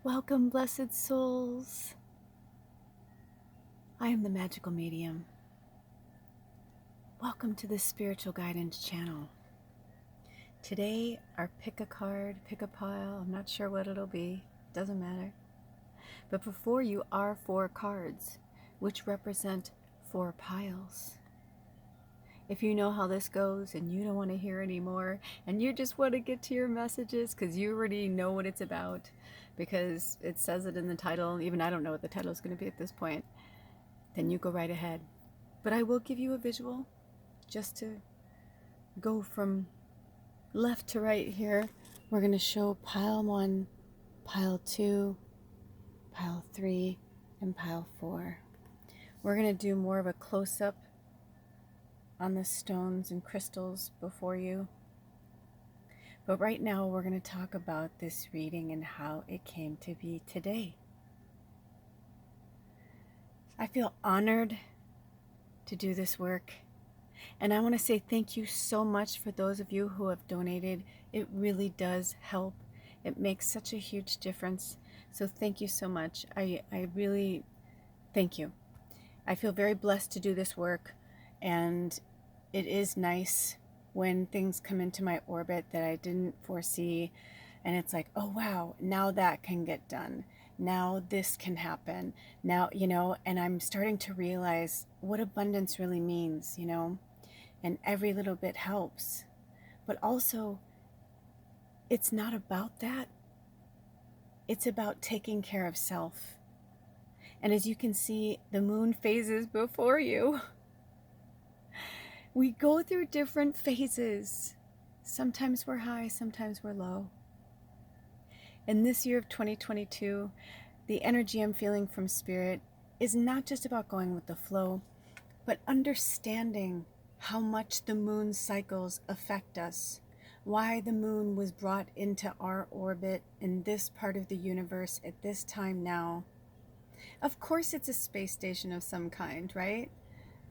Welcome, blessed souls. I am the magical medium. Welcome to the spiritual guidance channel. Today, our pick a card, pick a pile. I'm not sure what it'll be. Doesn't matter. But before you are 4 cards, which represent 4 piles. If you know how this goes and you don't want to hear anymore and you just want to get to your messages because you already know what it's about, because it says it in the title, even I don't know what the title is going to be at this point, then you go right ahead. But I will give you a visual just to go from left to right here. We're going to show pile 1, pile 2, pile 3, and pile 4. We're going to do more of a close-up on the stones and crystals before you. But right now we're going to talk about this reading and how it came to be today. I feel honored to do this work. And I want to say thank you so much for those of you who have donated. It really does help. It makes such a huge difference. So thank you so much. I really thank you. I feel very blessed to do this work. And it is nice when things come into my orbit that I didn't foresee. And it's like, oh, wow, now that can get done. Now this can happen. Now, and I'm starting to realize what abundance really means, and every little bit helps. But also, it's not about that. It's about taking care of self. And as you can see, the moon phases before you. We go through different phases. Sometimes we're high, sometimes we're low. In this year of 2022, the energy I'm feeling from Spirit is not just about going with the flow, but understanding how much the moon's cycles affect us, why the moon was brought into our orbit in this part of the universe at this time now. Of course, it's a space station of some kind, right?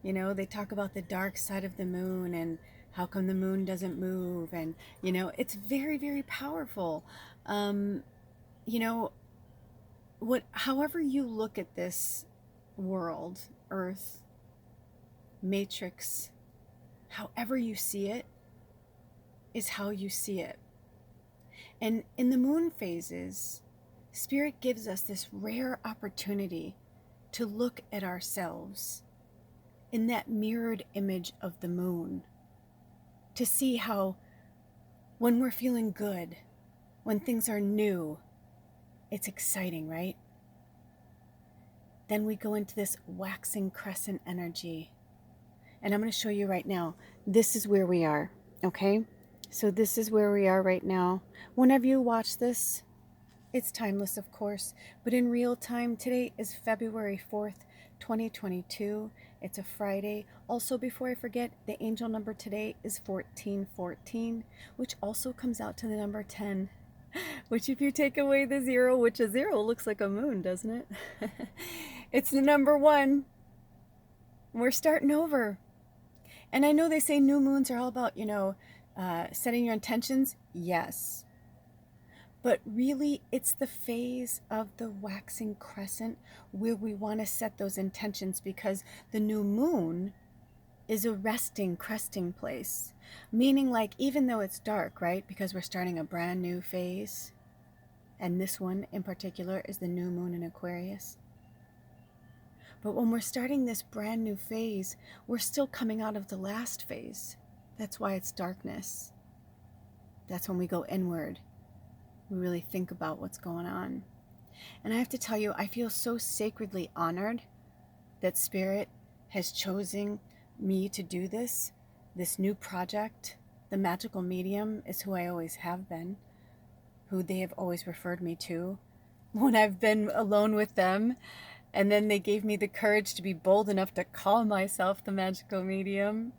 They talk about the dark side of the moon and how come the moon doesn't move. And, it's very, very powerful. However you look at this world, Earth, matrix, however you see it is how you see it. And in the moon phases, Spirit gives us this rare opportunity to look at ourselves in that mirrored image of the moon, to see how when we're feeling good, when things are new, it's exciting, right? Then we go into this waxing crescent energy. And I'm going to show you right now. This is where we are, okay? So this is where we are right now. Whenever you watch this, it's timeless, of course, but in real time, today is February 4th, 2022. It's a Friday. Also, before I forget, the angel number today is 1414, which also comes out to the number 10, which if you take away the 0, which a 0 looks like a moon, doesn't it? It's the number 1. We're starting over. And I know they say new moons are all about, setting your intentions. Yes. But really, it's the phase of the waxing crescent where we want to set those intentions, because the new moon is a resting, cresting place. Meaning, like, even though it's dark, right? Because we're starting a brand new phase. And this one in particular is the new moon in Aquarius. But when we're starting this brand new phase, we're still coming out of the last phase. That's why it's darkness. That's when we go inward. We really think about what's going on. And I have to tell you, I feel so sacredly honored that Spirit has chosen me to do this new project. The Magical Medium is who I always have been, who they have always referred me to when I've been alone with them. And then they gave me the courage to be bold enough to call myself the Magical Medium.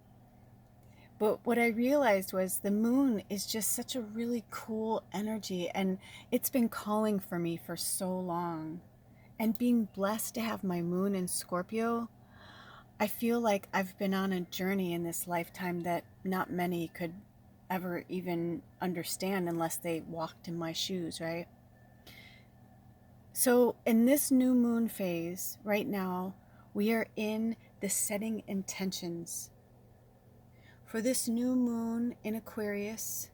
But what I realized was the moon is just such a really cool energy, and it's been calling for me for so long. And being blessed to have my moon in Scorpio, I feel like I've been on a journey in this lifetime that not many could ever even understand unless they walked in my shoes, right? So in this new moon phase right now, we are in the setting intentions. For this new moon in Aquarius,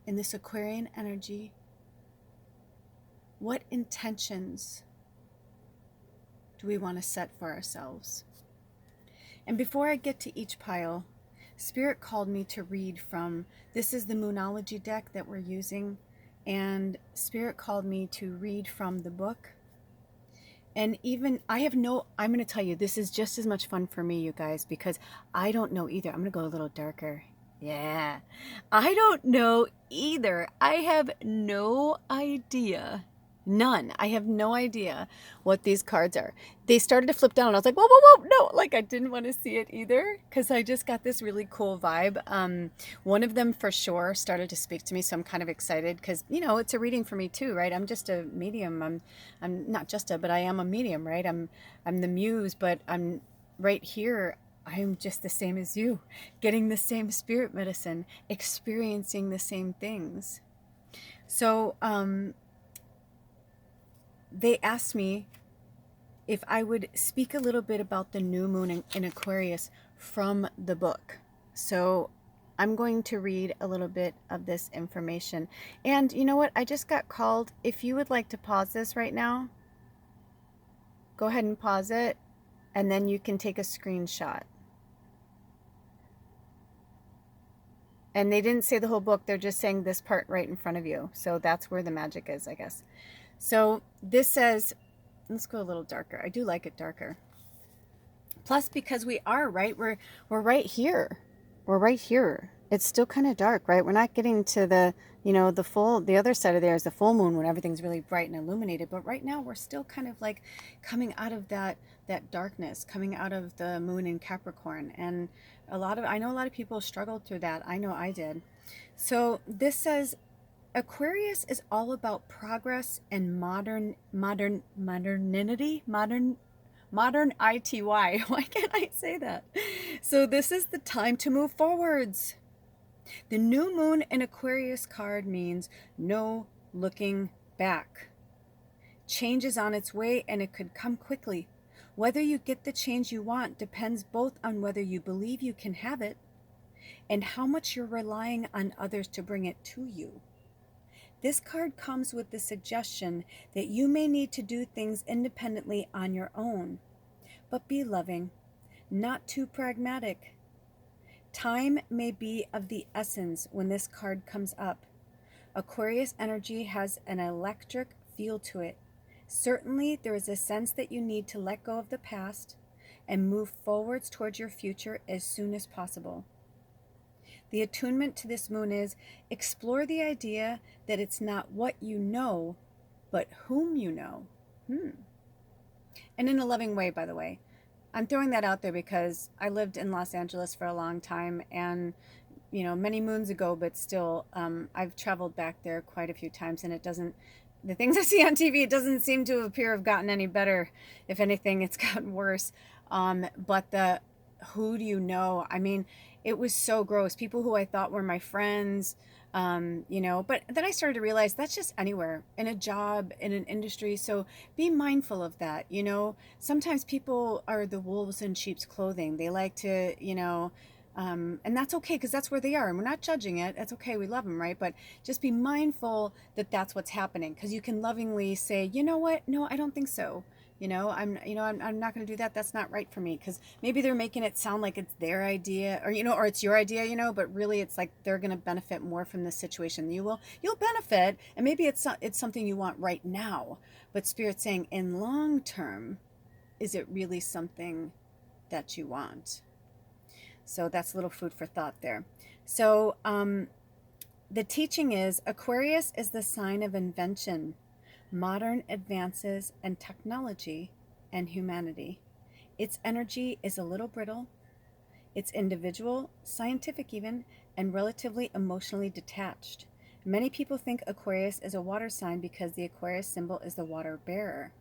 in this Aquarian energy, what intentions do we want to set for ourselves? And before I get to each pile, Spirit called me to read from, this is the Moonology deck that we're using, and Spirit called me to read from the book. And even, I'm going to tell you, this is just as much fun for me, you guys, because I don't know either. I'm going to go a little darker. Yeah. I don't know either. I have no idea. None. I have no idea what these cards are. They started to flip down and I was like, whoa, whoa, whoa, no. Like I didn't want to see it either because I just got this really cool vibe. One of them for sure started to speak to me. So I'm kind of excited because, you know, it's a reading for me too, right? I'm just a medium. I'm not just a, but I am a medium, right? I'm the muse, but I'm right here. I'm just the same as you, getting the same spirit medicine, experiencing the same things. So, they asked me if I would speak a little bit about the new moon in Aquarius from the book. So I'm going to read a little bit of this information. And you know what? I just got called. If you would like to pause this right now, go ahead and pause it, and then you can take a screenshot. And they didn't say the whole book. They're just saying this part right in front of you. So that's where the magic is, I guess. So this says, let's go a little darker. I do like it darker. Plus, because we are, right? We're right here. We're right here. It's still kind of dark, right? We're not getting to the, you know, the other side of there is the full moon when everything's really bright and illuminated. But right now we're still kind of like coming out of that darkness, coming out of the moon in Capricorn. And I know a lot of people struggled through that. I know I did. So this says Aquarius is all about progress and modernity, modern ITY. Why can't I say that? So this is the time to move forwards. The new moon in Aquarius card means no looking back. Change is on its way and it could come quickly. Whether you get the change you want depends both on whether you believe you can have it and how much you're relying on others to bring it to you. This card comes with the suggestion that you may need to do things independently on your own, but be loving, not too pragmatic. Time may be of the essence when this card comes up. Aquarius energy has an electric feel to it. Certainly, there is a sense that you need to let go of the past and move forwards towards your future as soon as possible. The attunement to this moon is explore the idea that it's not what you know, but whom you know. And in a loving way, by the way. I'm throwing that out there because I lived in Los Angeles for a long time and, you know, many moons ago, but still, I've traveled back there quite a few times and the things I see on TV, it doesn't seem to appear have gotten any better. If anything, it's gotten worse. But the who do you know? I mean, it was so gross. People who I thought were my friends, you know, but then I started to realize that's just anywhere in a job, in an industry. So be mindful of that. You know, sometimes people are the wolves in sheep's clothing. They like to, you know, and that's okay because that's where they are and we're not judging it. That's okay. We love them, right? But just be mindful that that's what's happening because you can lovingly say, you know what? No, I don't think so. I'm not going to do that. That's not right for me because maybe they're making it sound like it's their idea or, or it's your idea, but really it's like they're going to benefit more from this situation. You'll benefit. And maybe it's something you want right now, but Spirit's saying in long term, is it really something that you want? So that's a little food for thought there. So the teaching is Aquarius is the sign of invention, modern advances and technology and humanity. Its energy is a little brittle. It's individual, scientific even, and relatively emotionally detached. Many people think Aquarius is a water sign because the Aquarius symbol is the water bearer,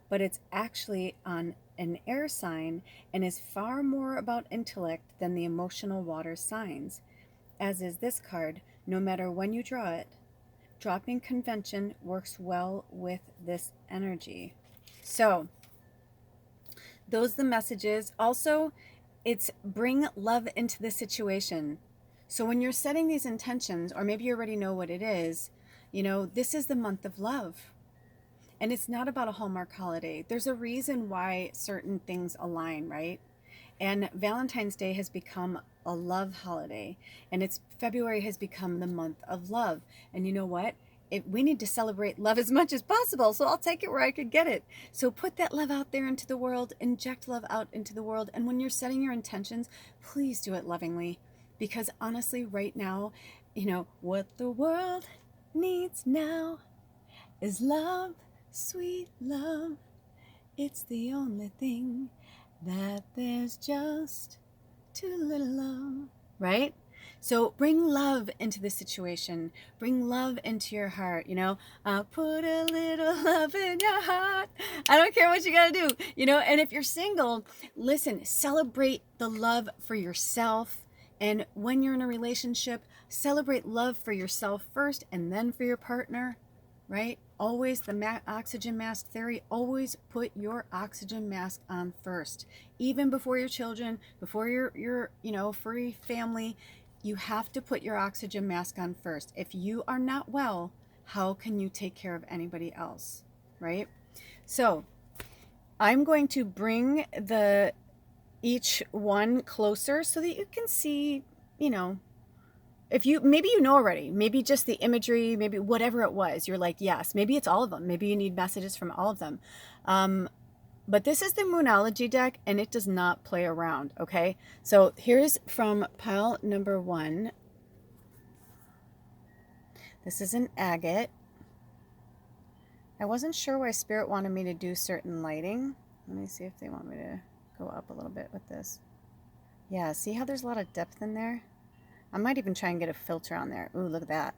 but it's actually on an air sign and is far more about intellect than the emotional water signs, as is this card, no matter when you draw it. dropping convention works well with this energy. So those are the messages. Also, it's bring love into the situation. So when you're setting these intentions, or maybe you already know what it is, you know, this is the month of love. And it's not about a Hallmark holiday. There's a reason why certain things align, right? And Valentine's Day has become a love holiday. And it's February has become the month of love. And you know what? We need to celebrate love as much as possible. So I'll take it where I could get it. So put that love out there into the world. Inject love out into the world. And when you're setting your intentions, please do it lovingly. Because honestly, right now, you know, what the world needs now is love, sweet love. It's the only thing that there's just too little of, right? So bring love into the situation. Bring love into your heart, you know. Put a little love in your heart. I don't care what you got to do, you know. And if you're single, listen, celebrate the love for yourself. And when you're in a relationship, celebrate love for yourself first and then for your partner, right? Always the oxygen mask theory, always put your oxygen mask on first. Even before your children, before your you know, furry family, you have to put your oxygen mask on first. If you are not well, how can you take care of anybody else, right? So I'm going to bring each one closer so that you can see, you know, if you, maybe you know already, maybe just the imagery, maybe whatever it was, you're like, yes, maybe it's all of them. Maybe you need messages from all of them. But this is the Moonology deck and it does not play around, okay? So here's from pile number 1. This is an agate. I wasn't sure why Spirit wanted me to do certain lighting. Let me see if they want me to go up a little bit with this. Yeah, see how there's a lot of depth in there? I might even try and get a filter on there. Ooh, look at that.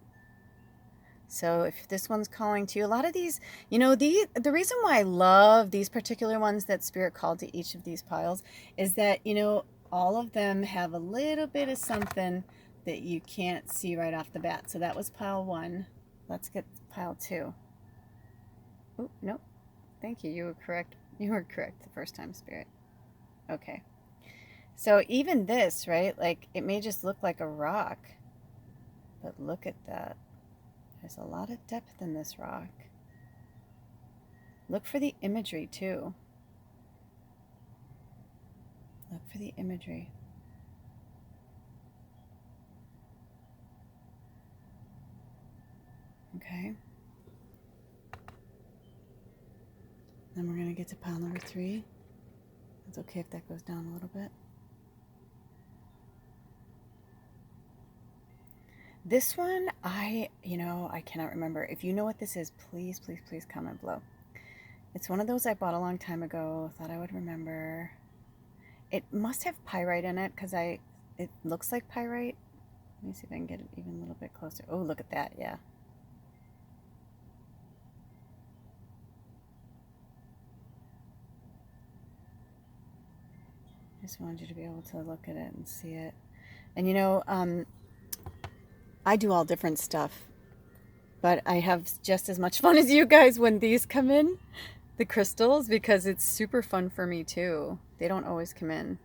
So if this one's calling to you, a lot of these, you know, the reason why I love these particular ones that Spirit called to each of these piles is that, you know, all of them have a little bit of something that you can't see right off the bat. So that was pile 1. Let's get pile 2. Oh, no. Thank you. You were correct. You were correct the first time, Spirit. Okay. So even this, right, like it may just look like a rock, but look at that. There's a lot of depth in this rock. Look for the imagery too. Look for the imagery. Okay. Then we're going to get to pile number 3. It's okay if that goes down a little bit. This one, I cannot remember. If you know what this is, please, please, please comment below. It's one of those I bought a long time ago. Thought I would remember. It must have pyrite in it because it looks like pyrite. Let me see if I can get it even a little bit closer. Oh, look at that. Yeah. Just wanted you to be able to look at it and see it. And you know, I do all different stuff, but I have just as much fun as you guys when these come in, the crystals, because it's super fun for me too. They don't always come in.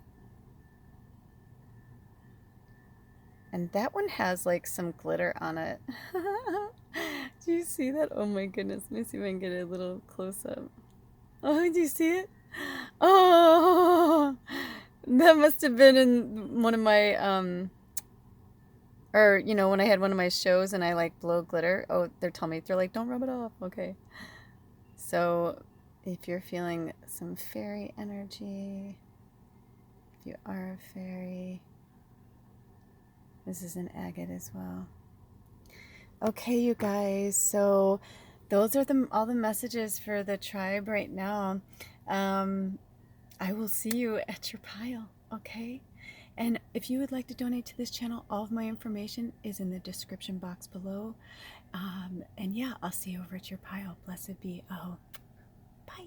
And that one has like some glitter on it. Do you see that? Oh my goodness. Let me see if I can get a little close up. Oh, do you see it? Oh, that must have been in one of my, or, you know, when I had one of my shows and I like blow glitter. Oh, they're like, don't rub it off. Okay. So if you're feeling some fairy energy, if you are a fairy, this is an agate as well. Okay, you guys. So those are all the messages for the tribe right now. I will see you at your pile. Okay. And if you would like to donate to this channel, all of my information is in the description box below. And yeah, I'll see you over at your pile. Blessed be. Oh, bye.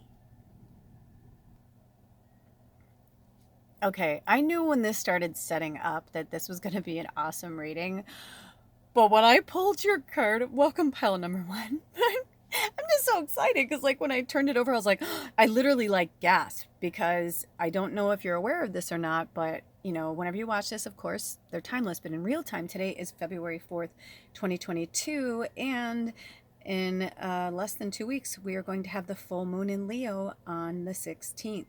Okay, I knew when this started setting up that this was going to be an awesome reading. But when I pulled your card, welcome pile number one. I'm just so excited because like when I turned it over, I was like, I literally like gasped because I don't know if you're aware of this or not, but you know, whenever you watch this, of course, they're timeless, but in real time, today is February 4th, 2022. And in less than 2 weeks, we are going to have the full moon in Leo on the 16th.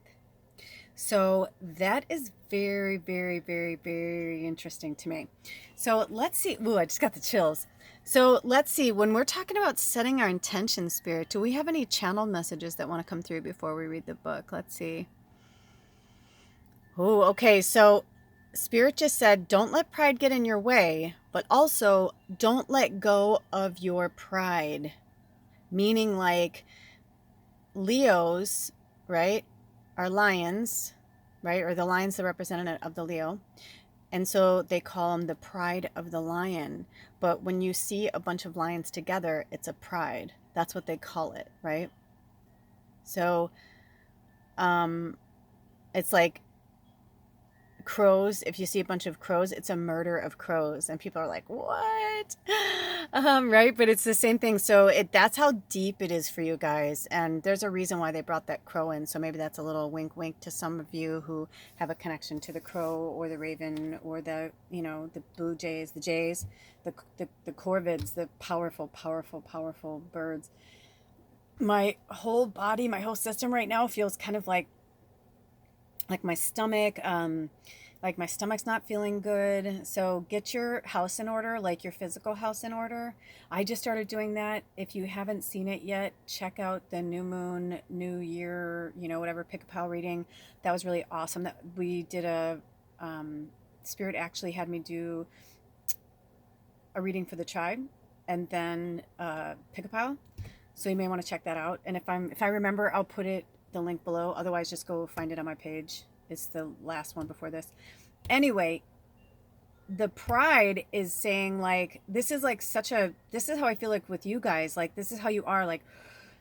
So that is very, very, very, very interesting to me. So let's see. Ooh, I just got the chills. So let's see. When we're talking about setting our intention, Spirit, do we have any channeled messages that want to come through before we read the book? Let's see. Oh, okay. So Spirit just said, don't let pride get in your way, but also don't let go of your pride. Meaning like Leos, right, are lions, right? Or the lion's the representative of the Leo. And so they call them the pride of the lion. But when you see a bunch of lions together, it's a pride. That's what they call it, right? So it's like crows. If you see a bunch of crows, it's a murder of crows. And people are like, what? Right? But it's the same thing. So that's how deep it is for you guys. And there's a reason why they brought that crow in. So maybe that's a little wink wink to some of you who have a connection to the crow or the raven or the, you know, the blue jays, the jays, the corvids, the powerful, powerful, powerful birds. My whole body, my whole system right now feels kind of like my stomach, like my stomach's not feeling good. So get your house in order, like your physical house in order. I just started doing that. If you haven't seen it yet, check out the new moon, new year, you know, whatever, pick a pile reading. That was really awesome. That we did Spirit actually had me do a reading for the tribe and then pick a pile. So you may want to check that out. And if I remember, I'll put the link below. Otherwise, just go find it on my page. It's the last one before this. Anyway, the pride is saying like, this is how I feel like with you guys. Like, this is how you are. Like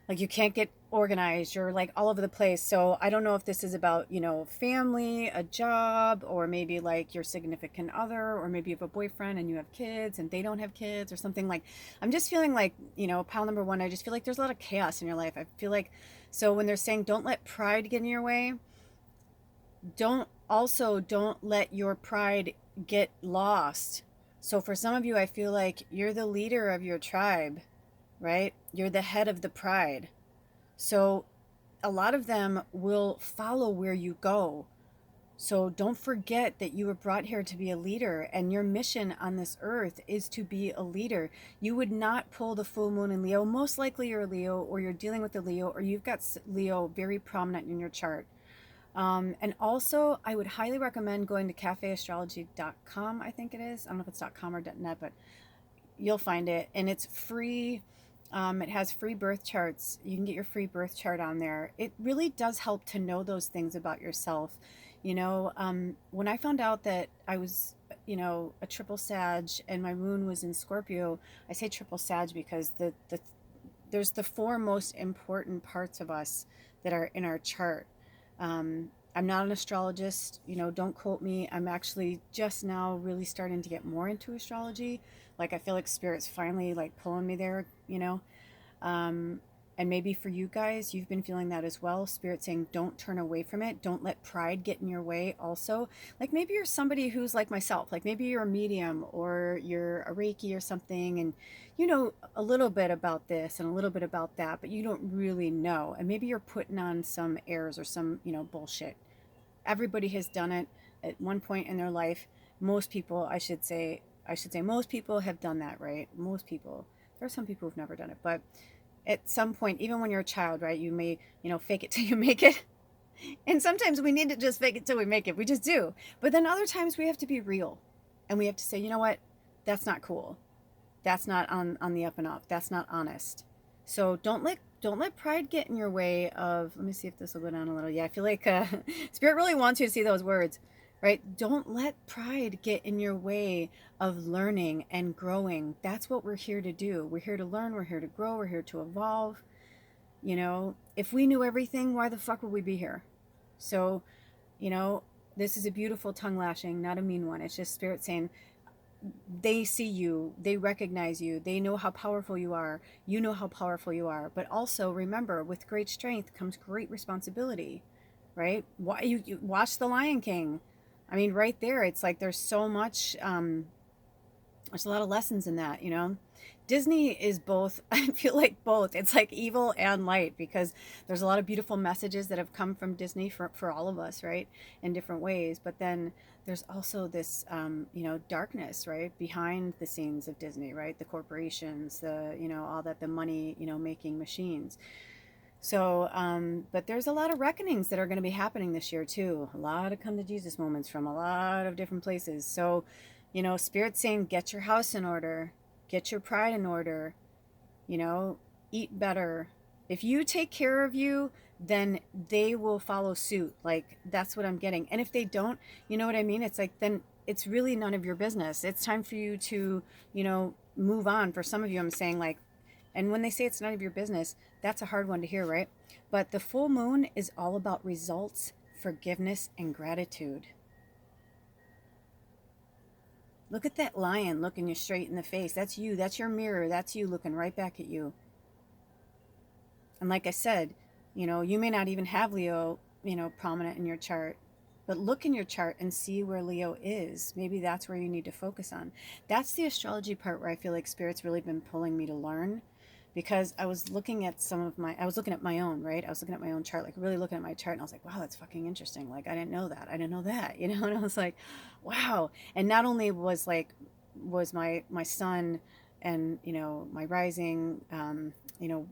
you can't get organized. You're like all over the place. So I don't know if this is about, you know, family, a job, or maybe like your significant other, or maybe you have a boyfriend and you have kids and they don't have kids or something. Like, I'm just feeling like, you know, pile number one, I just feel like there's a lot of chaos in your life. I feel like, so when they're saying don't let pride get in your way, don't let your pride get lost. So for some of you, I feel like you're the leader of your tribe, right? You're the head of the pride. So a lot of them will follow where you go. So don't forget that you were brought here to be a leader, and your mission on this earth is to be a leader. You would not pull the full moon in Leo. Most likely you're a Leo, or you're dealing with a Leo, or you've got Leo very prominent in your chart. And also, I would highly recommend going to cafeastrology.com, I think it is. I don't know if it's .com or .net, but you'll find it. And it's free. It has free birth charts. You can get your free birth chart on there. It really does help to know those things about yourself. You know, when I found out that I was, you know, a triple Sag and my moon was in Scorpio, I say triple Sag because there's the four most important parts of us that are in our chart. I'm not an astrologist, you know, don't quote me. I'm actually just now really starting to get more into astrology. Like, I feel like Spirit's finally like pulling me there, you know. And maybe for you guys, you've been feeling that as well. Spirit saying, don't turn away from it. Don't let pride get in your way also. Like, maybe you're somebody who's like myself. Like, maybe you're a medium or you're a Reiki or something, and you know a little bit about this and a little bit about that, but you don't really know. And maybe you're putting on some airs or some, you know, bullshit. Everybody has done it at one point in their life. Most people, I should say most people have done that, right? Most people. There are some people who've never done it, but at some point, even when you're a child, right, you may, you know, fake it till you make it. And sometimes we need to just fake it till we make it. We just do. But then other times we have to be real. And we have to say, you know what? That's not cool. That's not on the up and up. That's not honest. So don't let pride get in your way of, let me see if this will go down a little. Yeah, I feel like Spirit really wants you to see those words, right? Don't let pride get in your way of learning and growing. That's what we're here to do. We're here to learn. We're here to grow. We're here to evolve. You know, if we knew everything, why the fuck would we be here? So, you know, this is a beautiful tongue lashing, not a mean one. It's just Spirit saying, they see you, they recognize you, they know how powerful you are, you know how powerful you are. But also remember, with great strength comes great responsibility, right? Why you watch The Lion King? I mean, right there, it's like there's so much. There's a lot of lessons in that, you know. Disney is both, I feel like both. It's like evil and light, because there's a lot of beautiful messages that have come from Disney for all of us, right, in different ways. But then there's also this, you know, darkness, right, behind the scenes of Disney, right? The corporations, the, you know, all that, the money, you know, making machines. So, but there's a lot of reckonings that are going to be happening this year too. A lot of come to Jesus moments from a lot of different places. So, you know, Spirit's saying, get your house in order, get your pride in order, you know, eat better. If you take care of you, then they will follow suit. Like, that's what I'm getting. And if they don't, you know what I mean? It's like, then it's really none of your business. It's time for you to, you know, move on. For some of you, I'm saying, like, and when they say it's none of your business, that's a hard one to hear, right? But the full moon is all about results, forgiveness, and gratitude. Look at that lion looking you straight in the face. That's you. That's your mirror. That's you looking right back at you. And like I said, you know, you may not even have Leo, you know, prominent in your chart, but look in your chart and see where Leo is. Maybe that's where you need to focus on. That's the astrology part where I feel like Spirit's really been pulling me to learn, because I was looking at I was looking at my own, right? I was looking at my own chart, like really looking at my chart, and I was like, wow, that's fucking interesting. Like, I didn't know that. I didn't know that, you know? And I was like, wow. And not only was my sun and, you know, my rising, you know,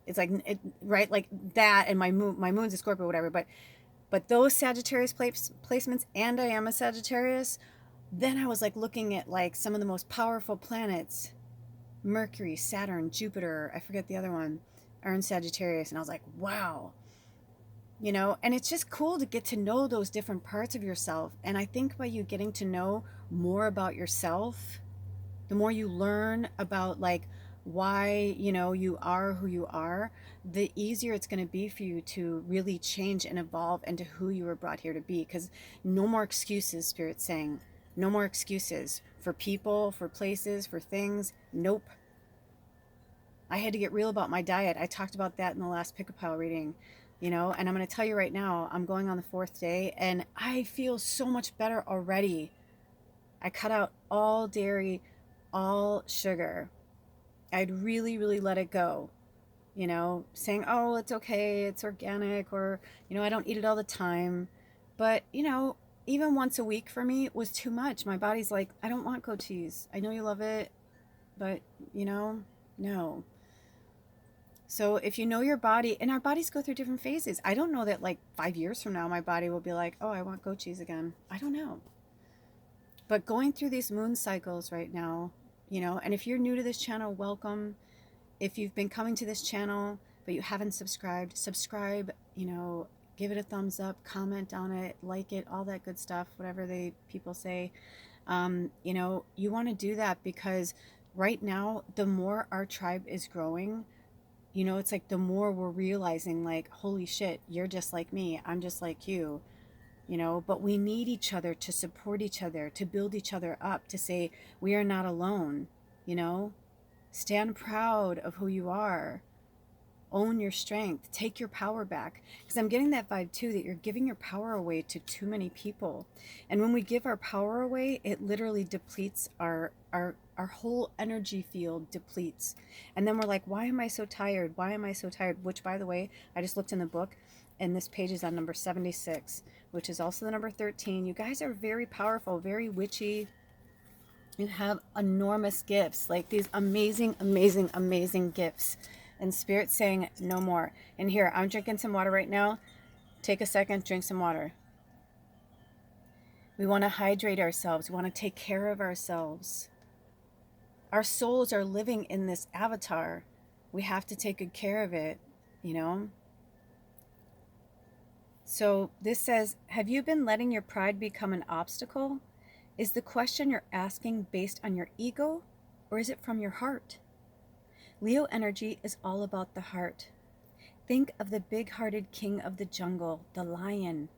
it's like right, like that, and my moon's a Scorpio, whatever. But those Sagittarius placements, and I am a Sagittarius. Then I was like looking at like some of the most powerful planets, Mercury, Saturn, Jupiter, I forget the other one, are in Sagittarius, and I was like, wow, you know. And it's just cool to get to know those different parts of yourself. And I think by you getting to know more about yourself, the more you learn about like why, you know, you are who you are, the easier it's going to be for you to really change and evolve into who you were brought here to be. Because no more excuses, Spirit's saying. No more excuses for people, for places, for things. Nope. I had to get real about my diet. I talked about that in the last Pick a Pile reading, you know. And I'm going to tell you right now, I'm going on the 4th day and I feel so much better already. I cut out all dairy, all sugar. I'd really, really let it go, you know, saying, oh, it's okay, it's organic, or, you know, I don't eat it all the time. But, you know, even once a week for me was too much. My body's like, I don't want goat cheese. I know you love it, but, you know, no. So if you know your body, and our bodies go through different phases. I don't know that like 5 years from now, my body will be like, oh, I want goat cheese again. I don't know. But going through these moon cycles right now, you know, and if you're new to this channel, welcome. If you've been coming to this channel but you haven't subscribed, subscribe, you know, give it a thumbs up, comment on it, like it, all that good stuff, whatever people say. You know, you want to do that because right now, the more our tribe is growing, you know, it's like the more we're realizing like, holy shit, you're just like me, I'm just like you, you know. But we need each other to support each other, to build each other up, to say we are not alone, you know. Stand proud of who you are. Own your strength. Take your power back. Because I'm getting that vibe too, that you're giving your power away to too many people. And when we give our power away, it literally depletes our whole energy field depletes. And then we're like, why am I so tired? Why am I so tired? Which, by the way, I just looked in the book, and this page is on number 76, which is also the number 13. You guys are very powerful, very witchy. You have enormous gifts, like these amazing, amazing, amazing gifts. And Spirit's saying no more. And here, I'm drinking some water right now. Take a second, drink some water. We want to hydrate ourselves. We want to take care of ourselves. Our souls are living in this avatar. We have to take good care of it, you know? So this says, have you been letting your pride become an obstacle? Is the question you're asking based on your ego, or is it from your heart? Leo energy is all about the heart. Think of the big-hearted king of the jungle, the lion.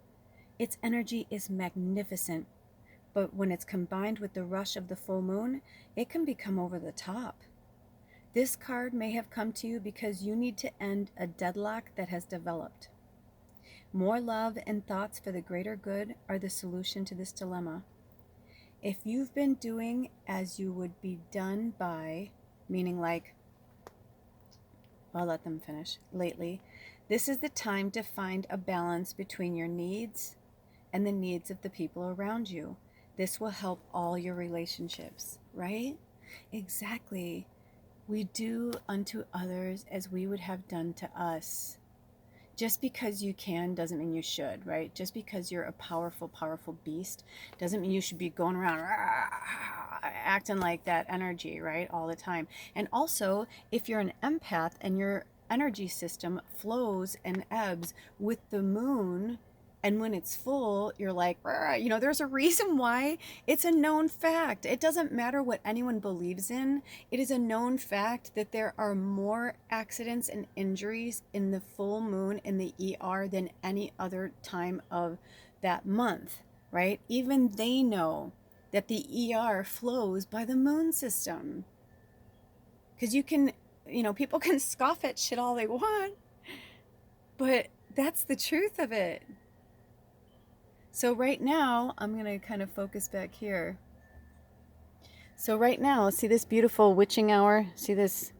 Its energy is magnificent, But when it's combined with the rush of the full moon, it can become over the top. This card may have come to you because you need to end a deadlock that has developed. More love and thoughts for the greater good are the solution to this dilemma. If you've been doing as you would be done by, meaning like, I'll let them finish, lately, this is the time to find a balance between your needs and the needs of the people around you. This will help all your relationships, right? Exactly. We do unto others as we would have done to us. Just because you can doesn't mean you should, right? Just because you're a powerful, powerful beast doesn't mean you should be going around acting like that energy, right? All the time. And also, if you're an empath and your energy system flows and ebbs with the moon, and when it's full, you're like, there's a reason why. It's a known fact. It doesn't matter what anyone believes in. It is a known fact that there are more accidents and injuries in the full moon in the ER than any other time of that month, right? Even they know that the ER flows by the moon system. Because people can scoff at shit all they want, but that's the truth of it. So right now, I'm going to kind of focus back here. So right now, see this beautiful witching hour? See this?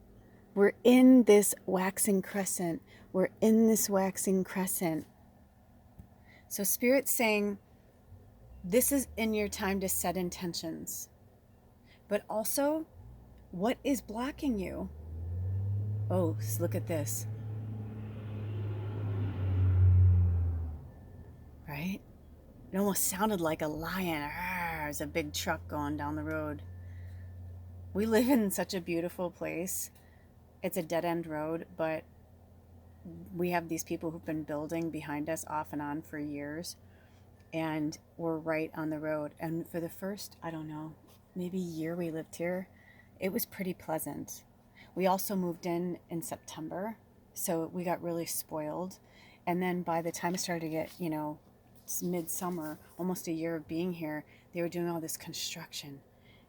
We're in this waxing crescent. We're in this waxing crescent. So Spirit's saying, this is in your time to set intentions. But also, what is blocking you? Oh, look at this. Right? It almost sounded like a lion. There's a big truck going down the road. We live in such a beautiful place. It's a dead-end road, but we have these people who've been building behind us off and on for years, and we're right on the road. And for the first, I don't know, maybe year we lived here, it was pretty pleasant. We also moved in September, so we got really spoiled. And then by the time it started to get, midsummer, almost a year of being here, they were doing all this construction,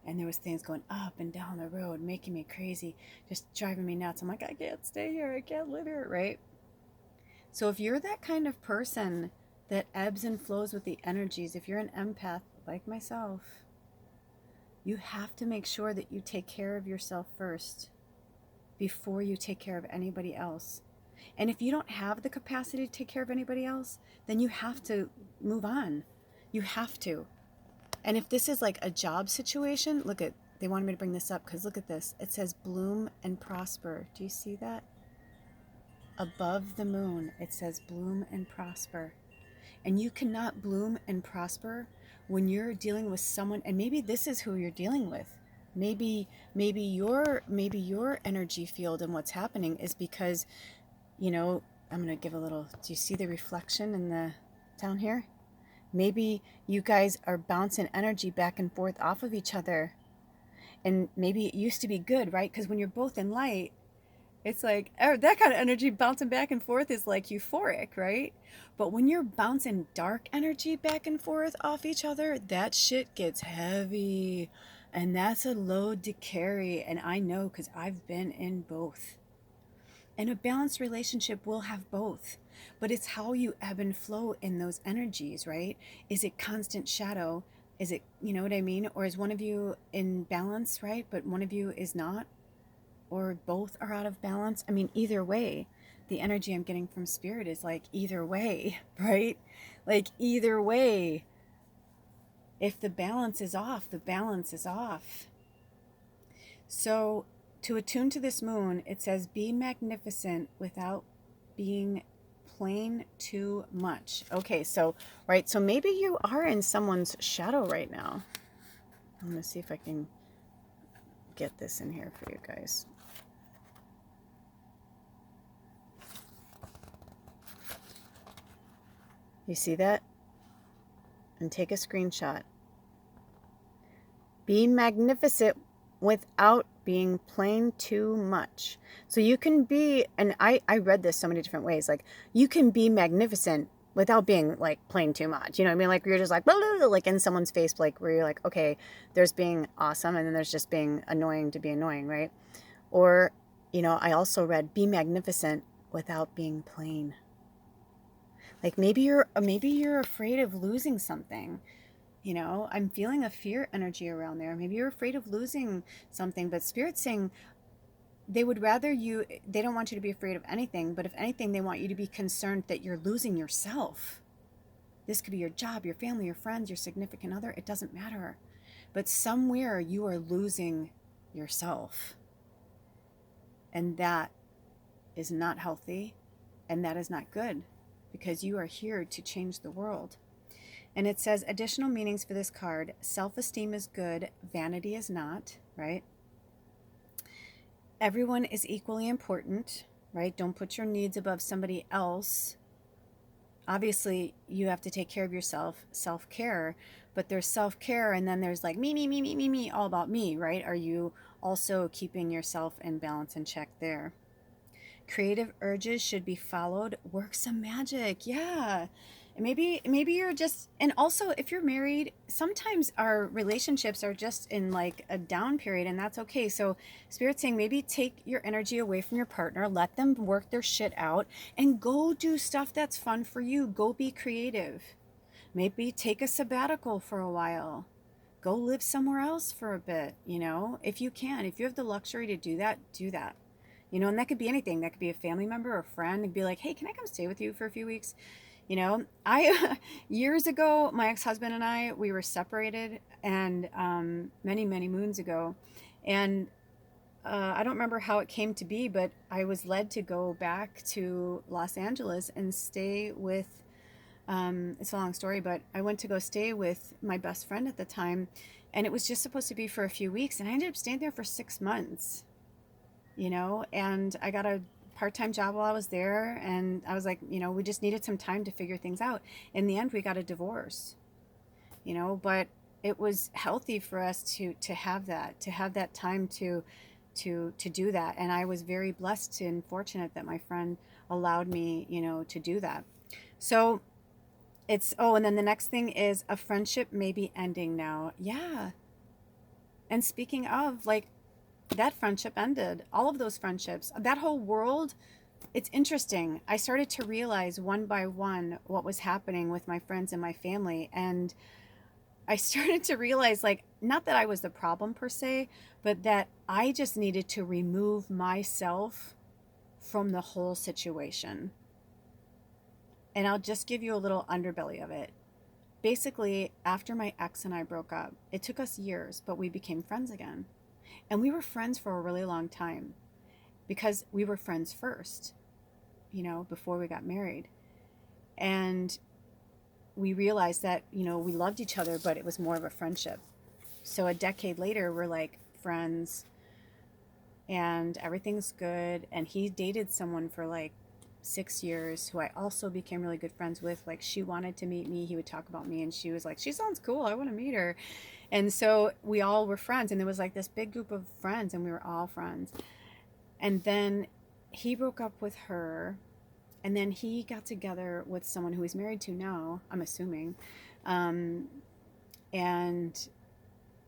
and there was things going up and down the road, making me crazy, just driving me nuts. I'm like, I can't stay here, I can't live here, right? So if you're that kind of person that ebbs and flows with the energies, if you're an empath like myself, you have to make sure that you take care of yourself first before you take care of anybody else. And if you don't have the capacity to take care of anybody else, then you have to move on. You have to. And if this is like a job situation, they wanted me to bring this up because look at this. It says bloom and prosper. Do you see that? Above the moon, it says bloom and prosper. And you cannot bloom and prosper when you're dealing with someone, and maybe this is who you're dealing with. Maybe your energy field and what's happening is because, I'm going to give a little, do you see the reflection in the down here? Maybe you guys are bouncing energy back and forth off of each other. And maybe it used to be good, right? Because when you're both in light, it's like, that kind of energy bouncing back and forth is like euphoric, right? But when you're bouncing dark energy back and forth off each other, that shit gets heavy. And that's a load to carry. And I know because I've been in both. And a balanced relationship will have both. But it's how you ebb and flow in those energies, right? Is it constant shadow? Is it, you know what I mean? Or is one of you in balance, right? But one of you is not? Or both are out of balance? I mean, either way, the energy I'm getting from Spirit is like either way, right? Like either way. If the balance is off, the balance is off. So to attune to this moon, it says, be magnificent without being plain too much. Okay, so, right, so maybe you are in someone's shadow right now. I'm going to see if I can get this in here for you guys. You see that? And take a screenshot. Be magnificent without being plain too much. So you can be, and I read this so many different ways, like you can be magnificent without being like playing too much. You know what I mean? Like you're just like, blah, blah, blah, like in someone's face, like where you're like, okay, there's being awesome and then there's just being annoying to be annoying, right? Or, you know, I also read be magnificent without being plain. Like maybe you're afraid of losing something. You know, I'm feeling a fear energy around there. Maybe you're afraid of losing something, but Spirit's saying they would rather you, they don't want you to be afraid of anything, but if anything, they want you to be concerned that you're losing yourself. This could be your job, your family, your friends, your significant other. It doesn't matter. But somewhere you are losing yourself. And that is not healthy. And that is not good because you are here to change the world. And it says additional meanings for this card. Self-esteem is good. Vanity is not, right? Everyone is equally important, right? Don't put your needs above somebody else. Obviously, you have to take care of yourself, self-care, but there's self-care and then there's like me, all about me, right? Are you also keeping yourself in balance and check there? Creative urges should be followed. Work some magic. Yeah. And maybe you're just, and also if you're married, sometimes our relationships are just in like a down period and that's okay. So Spirit's saying maybe take your energy away from your partner, let them work their shit out and go do stuff that's fun for you. Go be creative. Maybe take a sabbatical for a while. Go live somewhere else for a bit, you know, if you can. If you have the luxury to do that, do that. You know, and that could be anything. That could be a family member or a friend and be like, hey, can I come stay with you for a few weeks? You know, years ago, my ex-husband and I, we were separated and many, many moons ago. And I don't remember how it came to be, but I was led to go back to Los Angeles and stay with, it's a long story, but I went to go stay with my best friend at the time. And it was just supposed to be for a few weeks. And I ended up staying there for 6 months, you know, and I got a part-time job while I was there. And I was like, you know, we just needed some time to figure things out. In the end, we got a divorce, you know, but it was healthy for us to have that time to do that. And I was very blessed and fortunate that my friend allowed me, you know, to do that. So it's, oh, and then the next thing is a friendship may be ending now. Yeah. And speaking of, like, that friendship ended. All of those friendships, that whole world, it's interesting. I started to realize one by one what was happening with my friends and my family. And I started to realize, like, not that I was the problem per se, but that I just needed to remove myself from the whole situation. And I'll just give you a little underbelly of it. Basically, after my ex and I broke up, it took us years, but we became friends again. And we were friends for a really long time because we were friends first, you know, before we got married. And we realized that, you know, we loved each other, but it was more of a friendship. So a decade later, we're like friends and everything's good. And he dated someone for like 6 years who I also became really good friends with. Like, she wanted to meet me. He would talk about me and she was like, she sounds cool. I want to meet her. And so we all were friends, and there was like this big group of friends and we were all friends. And then he broke up with her, and then he got together with someone who he's married to now, I'm assuming. And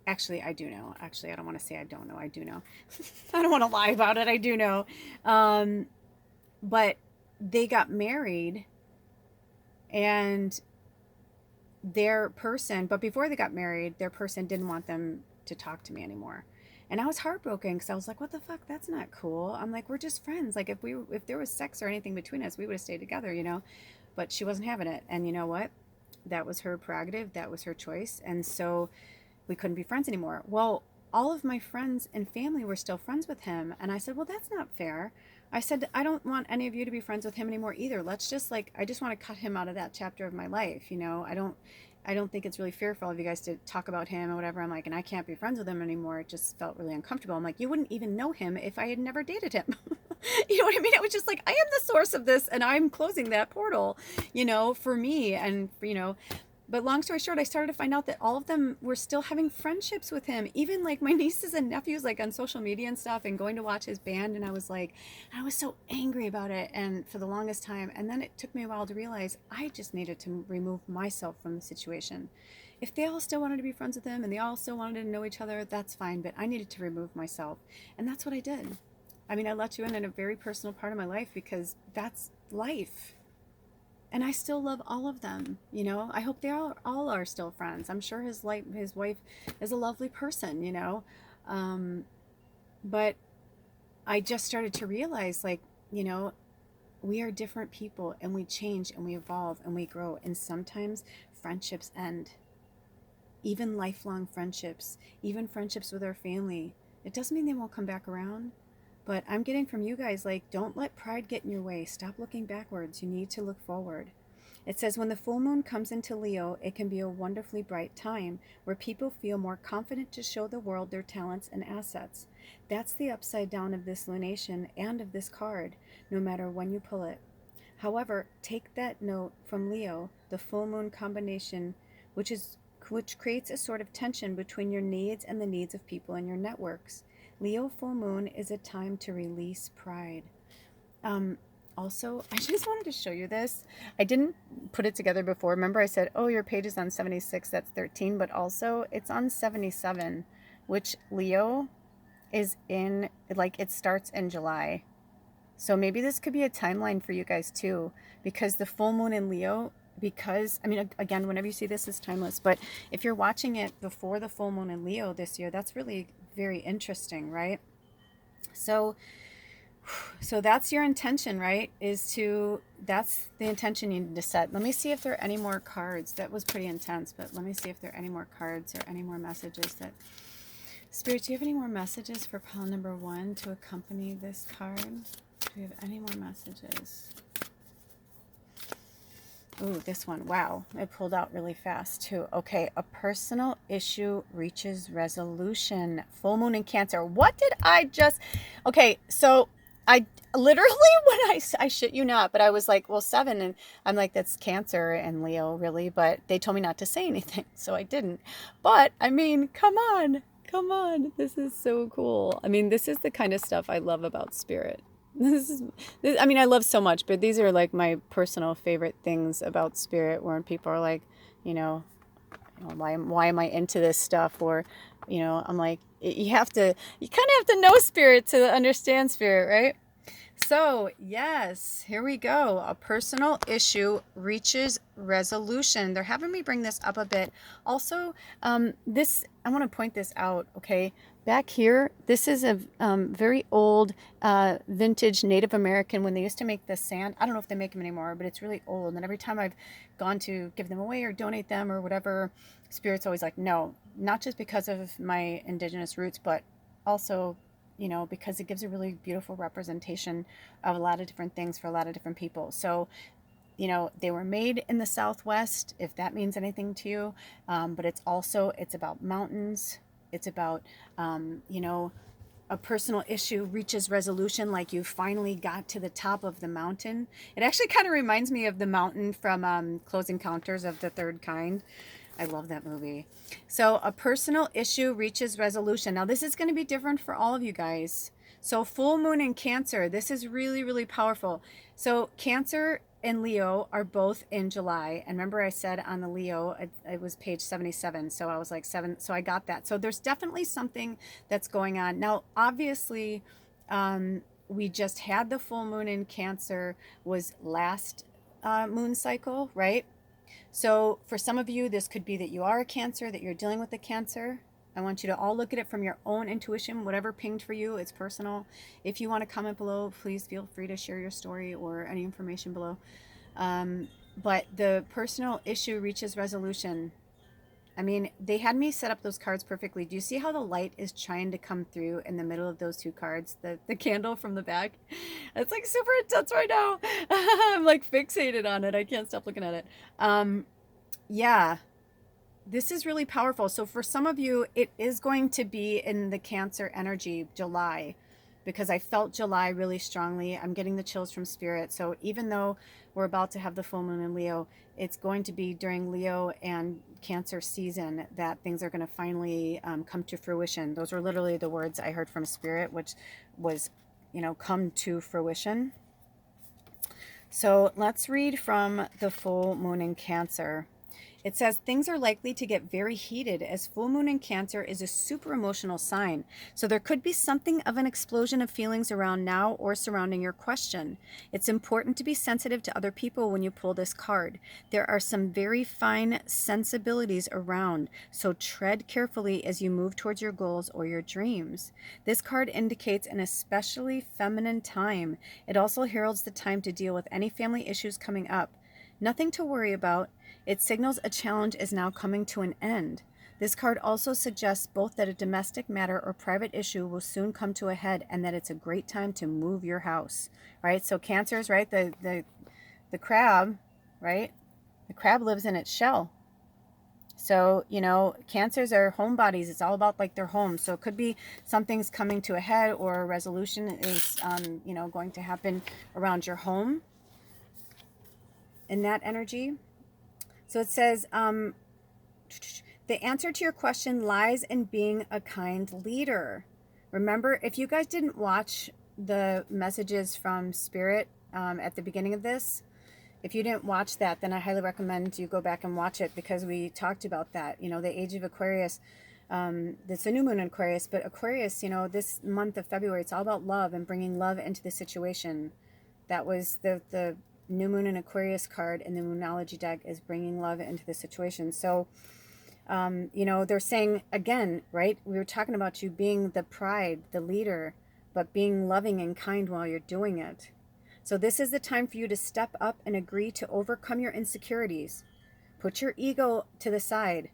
actually, I do know. Actually, I don't want to say I don't know. I do know. I don't want to lie about it. I do know. But they got married, and but before they got married, their person didn't want them to talk to me anymore. And I was heartbroken because I was like, what the fuck? That's not cool. I'm like, we're just friends. Like, if there was sex or anything between us, we would have stayed together, you know? But she wasn't having it. And you know what? That was her prerogative. That was her choice. And so we couldn't be friends anymore. Well, all of my friends and family were still friends with him. And I said, well, that's not fair. I said, I don't want any of you to be friends with him anymore either. Let's just, like, I just want to cut him out of that chapter of my life. You know, I don't think it's really fair for all of you guys to talk about him or whatever. I'm like, and I can't be friends with him anymore. It just felt really uncomfortable. I'm like, you wouldn't even know him if I had never dated him. You know what I mean? It was just like, I am the source of this and I'm closing that portal, you know, for me. And, you know, But long story short, I started to find out that all of them were still having friendships with him. Even like my nieces and nephews, like on social media and stuff, and going to watch his band. And I was like, I was so angry about it. And for the longest time, and then it took me a while to realize I just needed to remove myself from the situation. If they all still wanted to be friends with him and they all still wanted to know each other, that's fine. But I needed to remove myself. And that's what I did. I mean, I let you in a very personal part of my life because that's life. And I still love all of them. You know, I hope they all are still friends. I'm sure his wife is a lovely person, you know. But I just started to realize, like, you know, we are different people and we change and we evolve and we grow. And sometimes friendships end, even lifelong friendships, even friendships with our family. It doesn't mean they won't come back around. But I'm getting from you guys, like, don't let pride get in your way. Stop looking backwards. You need to look forward. It says, when the full moon comes into Leo, it can be a wonderfully bright time where people feel more confident to show the world their talents and assets. That's the upside down of this lunation and of this card, no matter when you pull it. However, take that note from Leo, the full moon combination, which creates a sort of tension between your needs and the needs of people in your networks. Leo full moon is a time to release pride. Also, I just wanted to show you this. I didn't put it together before. Remember I said, oh, your page is on 76, that's 13, but also it's on 77, which Leo is in, like, it starts in July. So maybe this could be a timeline for you guys too, because the full moon in Leo, because, I mean, again, whenever you see this, it's timeless, but if you're watching it before the full moon in Leo this year, that's really very interesting, right? So that's your intention, right? That's the intention you need to set. Let me see if there are any more cards. That was pretty intense, but let me see if there are any more cards or any more messages that... Spirit, do you have any more messages for pile number 1 to accompany this card? Do we have any more messages? Ooh, this one. Wow. It pulled out really fast too. Okay. A personal issue reaches resolution. Full moon in Cancer. What did I just... Okay. So I literally, when I shit you not, but I was like, well, 7. And I'm like, that's Cancer and Leo, really. But they told me not to say anything. So I didn't. But I mean, come on. Come on. This is so cool. I mean, this is the kind of stuff I love about spirit. I mean, I love so much, but these are like my personal favorite things about spirit, where people are like, you know, why am I into this stuff? Or, you know, I'm like, you kind of have to know spirit to understand spirit, right? So, yes, here we go. A personal issue reaches resolution. They're having me bring this up a bit. Also, I want to point this out, okay? Back here, this is a very old vintage Native American, when they used to make the sand. I don't know if they make them anymore, but it's really old. And every time I've gone to give them away or donate them or whatever, Spirit's always like, no, not just because of my indigenous roots, but also, you know, because it gives a really beautiful representation of a lot of different things for a lot of different people. So, you know, they were made in the Southwest, if that means anything to you. But it's about mountains. It's about, you know, a personal issue reaches resolution, like you finally got to the top of the mountain. It actually kind of reminds me of the mountain from Close Encounters of the Third Kind. I love that movie. So a personal issue reaches resolution. Now this is going to be different for all of you guys. So full moon in Cancer, this is really, really powerful. So Cancer and Leo are both in July. And remember I said on the Leo, it was page 77. So I was like 7. So I got that. So there's definitely something that's going on. Now, obviously, we just had the full moon in Cancer, was last moon cycle, right? So for some of you, this could be that you are a Cancer, that you're dealing with a Cancer. I want you to all look at it from your own intuition, whatever pinged for you. It's personal. If you want to comment below, please feel free to share your story or any information below. But the personal issue reaches resolution. I mean, they had me set up those cards perfectly. Do you see how the light is trying to come through in the middle of those two cards? The candle from the back. It's like super intense right now. I'm like fixated on it. I can't stop looking at it. Yeah. This is really powerful. So for some of you, it is going to be in the Cancer energy, July. because I felt July really strongly. I'm getting the chills from Spirit. So even though we're about to have the full moon in Leo, it's going to be during Leo and Cancer season that things are going to finally come to fruition. Those were literally the words I heard from Spirit, which was, come to fruition. So let's read from the full moon in Cancer. It says things are likely to get very heated as full moon in Cancer is a super emotional sign. So there could be something of an explosion of feelings around now or surrounding your question. It's important to be sensitive to other people when you pull this card. There are some very fine sensibilities around, so tread carefully as you move towards your goals or your dreams. This card indicates an especially feminine time. It also heralds the time to deal with any family issues coming up. Nothing to worry about. It signals a challenge is now coming to an end. This card also suggests both that a domestic matter or private issue will soon come to a head and that it's a great time to move your house, right? So Cancers, right? The crab, right? The crab lives in its shell. So, Cancers are homebodies. It's all about like their home. So it could be something's coming to a head or a resolution is, going to happen around your home in that energy. So it says, the answer to your question lies in being a kind leader. Remember, if you guys didn't watch the messages from Spirit at the beginning of this, if you didn't watch that, then I highly recommend you go back and watch it because we talked about that. The age of Aquarius, it's a new moon in Aquarius, but Aquarius, this month of February, it's all about love and bringing love into the situation. That was the new moon in Aquarius card in the Moonology deck, is bringing love into the situation. So, they're saying again, right? We were talking about you being the pride, the leader, but being loving and kind while you're doing it. So this is the time for you to step up and agree to overcome your insecurities. Put your ego to the side.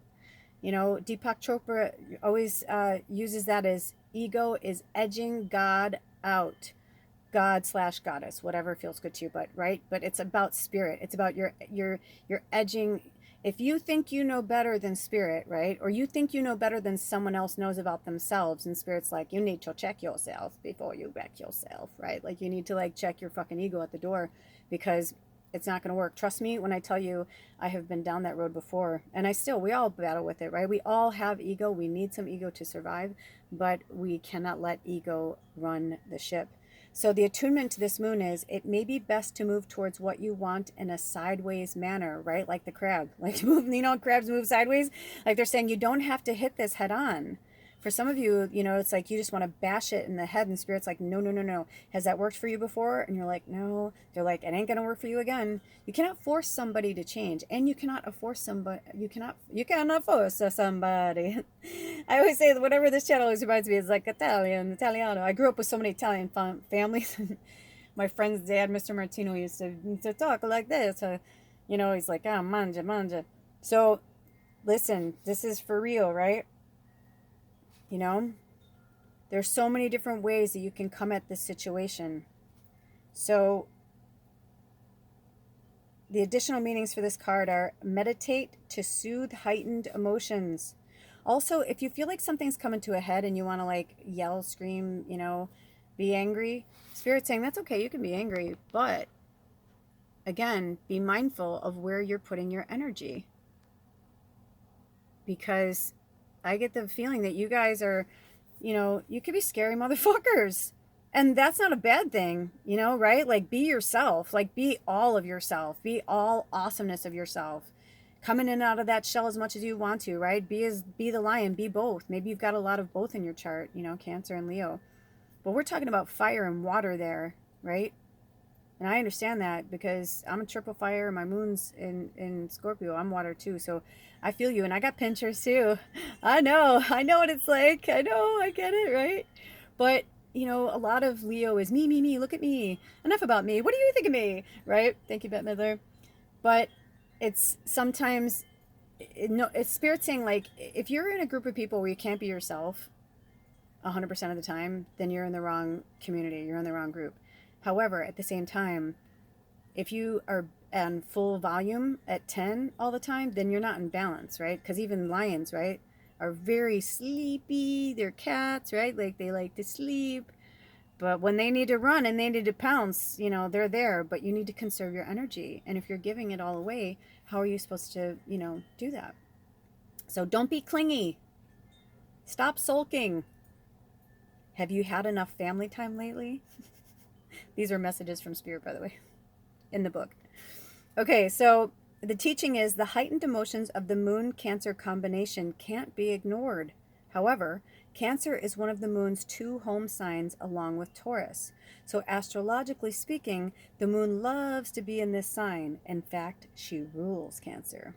Deepak Chopra always uses that as ego is edging God out. God/goddess, whatever feels good to you, but right? But it's about spirit. It's about your edging. If you think you know better than spirit, right? Or you think you know better than someone else knows about themselves, and spirit's like, you need to check yourself before you wreck yourself, right? Like you need to like check your fucking ego at the door because it's not going to work. Trust me when I tell you I have been down that road before, and we all battle with it, right? We all have ego. We need some ego to survive, but we cannot let ego run the ship. So the attunement to this moon is, it may be best to move towards what you want in a sideways manner, right? Like the crab, like crabs move sideways. Like they're saying you don't have to hit this head on. For some of you, it's like you just want to bash it in the head, and spirit's like, no, no, no, no. Has that worked for you before? And you're like, no. They're like, it ain't going to work for you again. You cannot force somebody to change, and you cannot force somebody. You cannot force somebody. I always say that whatever this channel is reminds me is like Italiano. I grew up with so many Italian families. My friend's dad, Mr. Martino, used to talk like this. He's like, manja. So, listen, this is for real, right? There's so many different ways that you can come at this situation. So the additional meanings for this card are meditate to soothe heightened emotions. Also, if you feel like something's coming to a head and you want to like yell, scream, be angry, Spirit's saying that's okay, you can be angry, but again, be mindful of where you're putting your energy. Because I get the feeling that you guys are, you could be scary motherfuckers. And that's not a bad thing, right? Like be yourself, like be all of yourself, be all awesomeness of yourself. Coming in and out of that shell as much as you want to, right? Be the lion, be both. Maybe you've got a lot of both in your chart, Cancer and Leo. But we're talking about fire and water there, right? And I understand that because I'm a triple fire. My moon's in Scorpio. I'm water too. So I feel you. And I got pinchers too. I know what it's like. I know, I get it, right? But, a lot of Leo is me, look at me. Enough about me. What do you think of me? Right? Thank you, Bette Midler. But it's sometimes, it's spirit saying like, if you're in a group of people where you can't be yourself 100% of the time, then you're in the wrong community. You're in the wrong group. However, at the same time, if you are on full volume at 10 all the time, then you're not in balance, right? Because even lions, right, are very sleepy. They're cats, right? Like they like to sleep. But when they need to run and they need to pounce, you know, they're there, but you need to conserve your energy. And if you're giving it all away, how are you supposed to, you know, do that? So don't be clingy. Stop sulking. Have you had enough family time lately? These are messages from Spirit, by the way, in the book. Okay, so the teaching is the heightened emotions of the moon Cancer combination can't be ignored. However, Cancer is one of the moon's 2 home signs along with Taurus. So astrologically speaking, the moon loves to be in this sign. In fact, she rules Cancer.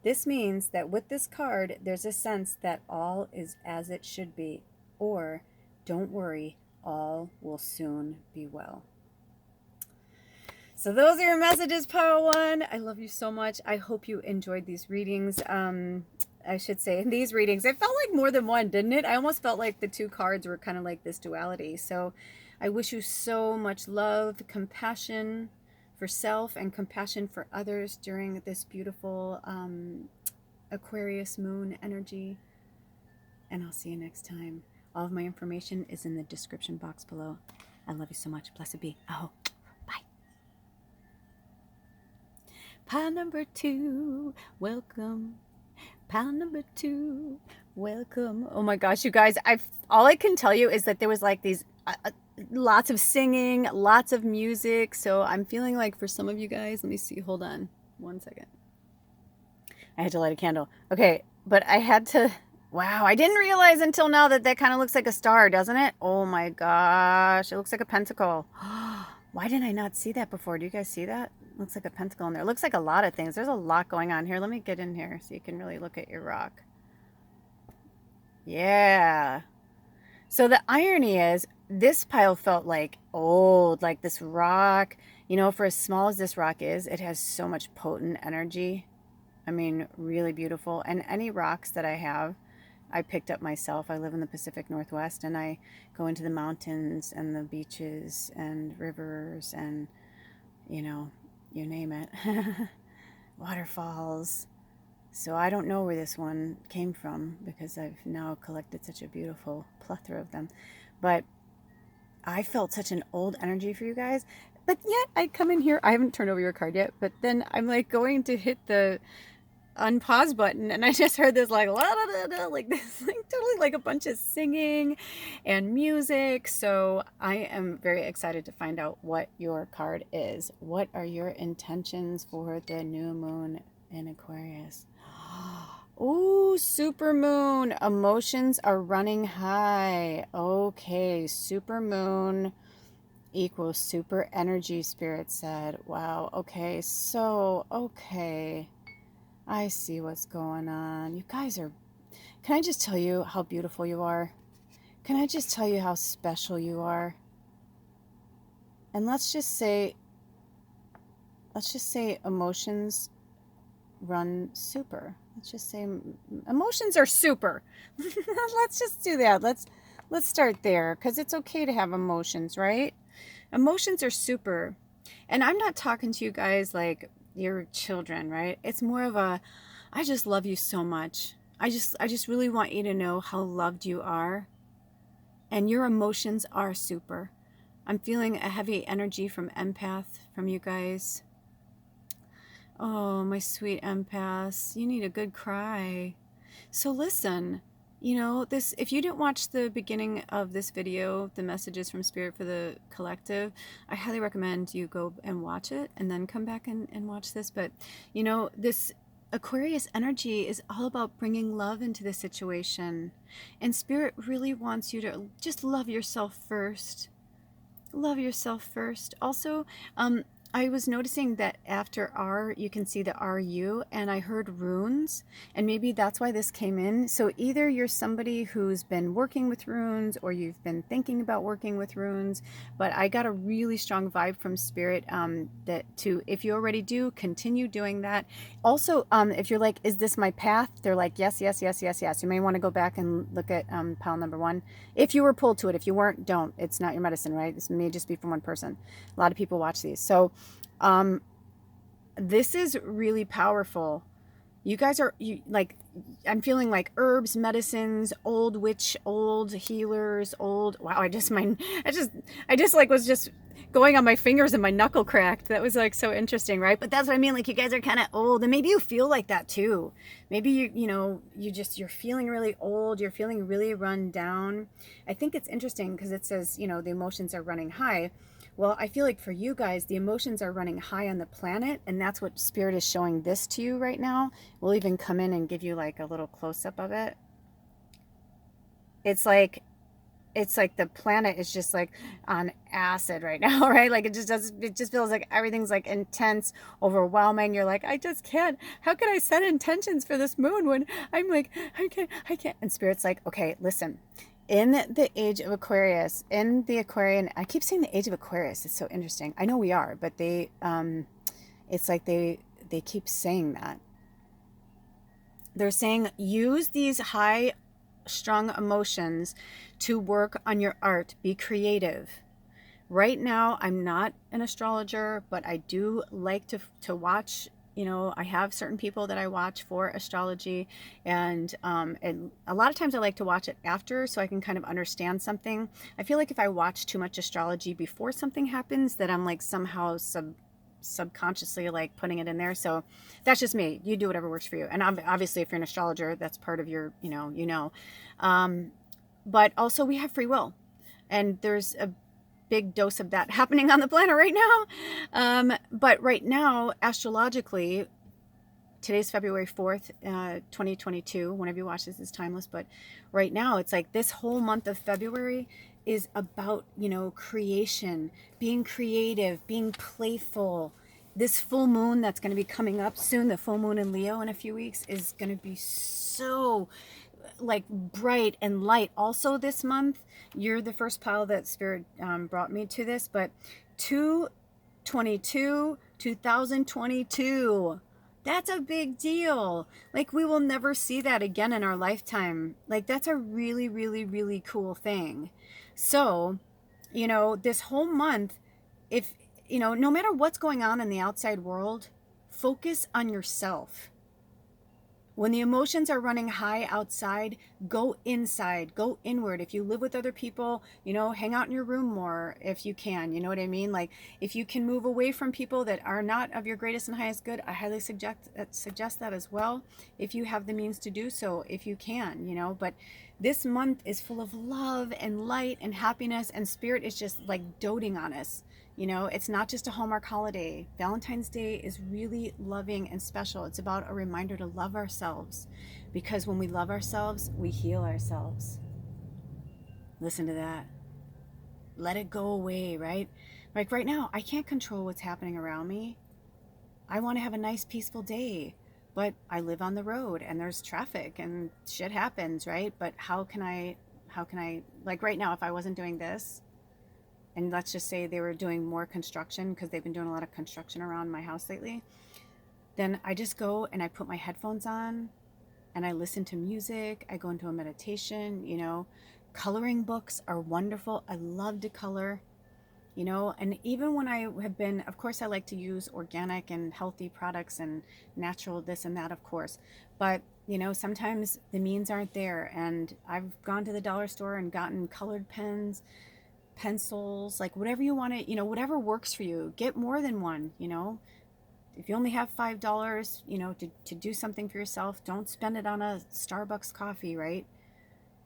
This means that with this card, there's a sense that all is as it should be, or don't worry, all will soon be well. So those are your messages, Power One. I love you so much. I hope you enjoyed these readings. I should say these readings. It felt like more than one, didn't it? I almost felt like the 2 cards were kind of like this duality. So I wish you so much love, compassion for self, and compassion for others during this beautiful Aquarius moon energy. And I'll see you next time. All of my information is in the description box below. I love you so much. Blessed be. Oh. Pile number 2, welcome. Pile number 2, welcome. Oh my gosh, you guys, all I can tell you is that there was like these lots of singing, lots of music. So I'm feeling like for some of you guys, let me see, hold on 1 second. I had to light a candle. Okay, but I had to, wow, I didn't realize until now that that kind of looks like a star, doesn't it? Oh my gosh, it looks like a pentacle. Why didn't I not see that before? Do you guys see that? Looks like a pentacle in there. It looks like a lot of things. There's a lot going on here. Let me get in here so you can really look at your rock. Yeah. So the irony is this pile felt like old, like this rock, you know, for as small as this rock is, it has so much potent energy. I mean, really beautiful. And any rocks that I have, I picked up myself. I live in the Pacific Northwest, and I go into the mountains and the beaches and rivers and, you know, you name it, waterfalls. So I don't know where this one came from because I've now collected such a beautiful plethora of them. But I felt such an old energy for you guys. But yet I come in here, I haven't turned over your card yet, but then I'm like going to hit the unpause button, and I just heard this like la da da da, like this, like totally like a bunch of singing and music. So I am very excited to find out what your card is. What are your intentions for the new moon in Aquarius? Ooh, super moon. Emotions are running high. Okay, super moon equals super energy, Spirit said. Wow. Okay, so okay, I see what's going on. You guys are, can I just tell you how beautiful you are? Can I just tell you how special you are? And let's just say emotions run super. Let's just say emotions are super. Let's just do that. Let's start there, because it's okay to have emotions, right? Emotions are super. And I'm not talking to you guys like your children, right? It's more of a, I just love you so much. I just really want you to know how loved you are. And your emotions are super. I'm feeling a heavy energy from empath from you guys. Oh, my sweet empaths, you need a good cry. So listen, you know, this, if you didn't watch the beginning of this video, the messages from Spirit for the collective, I highly recommend you go and watch it and then come back and watch this. But, you know, this Aquarius energy is all about bringing love into the situation. And Spirit really wants you to just love yourself first. Love yourself first. Also, I was noticing that after R, you can see the RU, and I heard runes, and maybe that's why this came in. So either you're somebody who's been working with runes, or you've been thinking about working with runes, but I got a really strong vibe from Spirit that if you already do, continue doing that. Also, if you're like, is this my path? They're like, yes, yes, yes, yes, yes. You may want to go back and look at pile number 1. If you were pulled to it. If you weren't, don't. It's not your medicine, right? This may just be from one person. A lot of people watch these. So this is really powerful. You guys are, like, I'm feeling like herbs, medicines, old witch, old healers, old, wow, I just like was just going on my fingers and my knuckle cracked. That was like so interesting, right? But that's what I mean. Like, you guys are kind of old, and maybe you feel like that too. Maybe you're feeling really old. You're feeling really run down. I think it's interesting because it says, the emotions are running high. Well, I feel like for you guys, the emotions are running high on the planet, and that's what Spirit is showing this to you right now. We'll even come in and give you like a little close up of it. It's like the planet is just like on acid right now, right? Like it just feels like everything's like intense, overwhelming. You're like, I just can't. How can I set intentions for this moon when I'm like, I can't. And Spirit's like, okay, listen. In the age of Aquarius, in the Aquarian, I keep saying the age of Aquarius. It's so interesting. I know we are, but it's like they keep saying that. They're saying use these high strong emotions to work on your art. Be creative. Right now, I'm not an astrologer, but I do like to watch. I have certain people that I watch for astrology, and a lot of times I like to watch it after so I can kind of understand something. I feel like if I watch too much astrology before something happens, that I'm like somehow subconsciously like putting it in there. So that's just me. You do whatever works for you. And obviously, if you're an astrologer, that's part of your, Um, but also, we have free will, and there's a big dose of that happening on the planet right now. But right now, astrologically, today's February 4th, 2022. Whenever you watch this is timeless. But right now, it's like this whole month of February is about, creation, being creative, being playful. This full moon that's going to be coming up soon, the full moon in Leo in a few weeks, is going to be so like bright and light. Also this month, you're the first pile that Spirit brought me to this, but 2022, that's a big deal. Like, we will never see that again in our lifetime. Like, that's a really, really, really cool thing. So, this whole month, if, no matter what's going on in the outside world, focus on yourself. When the emotions are running high outside, go inside, go inward. If you live with other people, hang out in your room more if you can. You know what I mean? Like, if you can move away from people that are not of your greatest and highest good, I highly suggest that as well, if you have the means to do so, if you can, But this month is full of love and light and happiness, and Spirit is just like doting on us. It's not just a Hallmark holiday. Valentine's Day is really loving and special. It's about a reminder to love ourselves, because when we love ourselves, we heal ourselves. Listen to that. Let it go away, right? Like right now, I can't control what's happening around me. I want to have a nice, peaceful day, but I live on the road and there's traffic and shit happens, right? But how can I, like right now, if I wasn't doing this, and let's just say they were doing more construction, because they've been doing a lot of construction around my house lately, then I just go and I put my headphones on and I listen to music. I go into a meditation. Coloring books are wonderful. I love to color. And even when I have been, of course, I like to use organic and healthy products and natural this and that, of course. But, sometimes the means aren't there. And I've gone to the dollar store and gotten colored pens, pencils, like whatever you want to, whatever works for you. Get more than one. If you only have $5, to do something for yourself, don't spend it on a Starbucks coffee, right?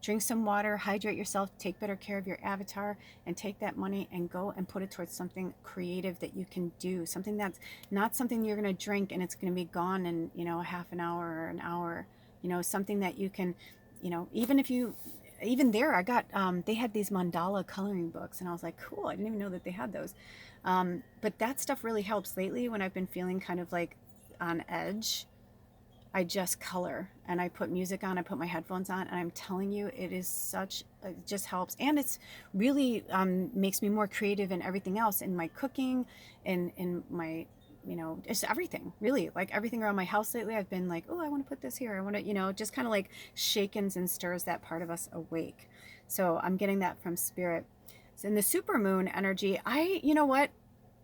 Drink some water, hydrate yourself, take better care of your avatar, and take that money and go and put it towards something creative that you can do. Something that's not something you're going to drink and it's going to be gone in, a half an hour or an hour. Something that you can, even there, I got, they had these mandala coloring books, and I was like, cool, I didn't even know that they had those. But that stuff really helps lately when I've been feeling kind of like on edge. I just color and I put music on, I put my headphones on, and I'm telling you, it just helps. And it's really makes me more creative in everything else, in my cooking, in my, it's everything, really. Like everything around my house lately, I've been like, oh, I want to put this here. I want to, just kind of like shakens and stirs that part of us awake. So I'm getting that from Spirit. So in the supermoon energy, you know what?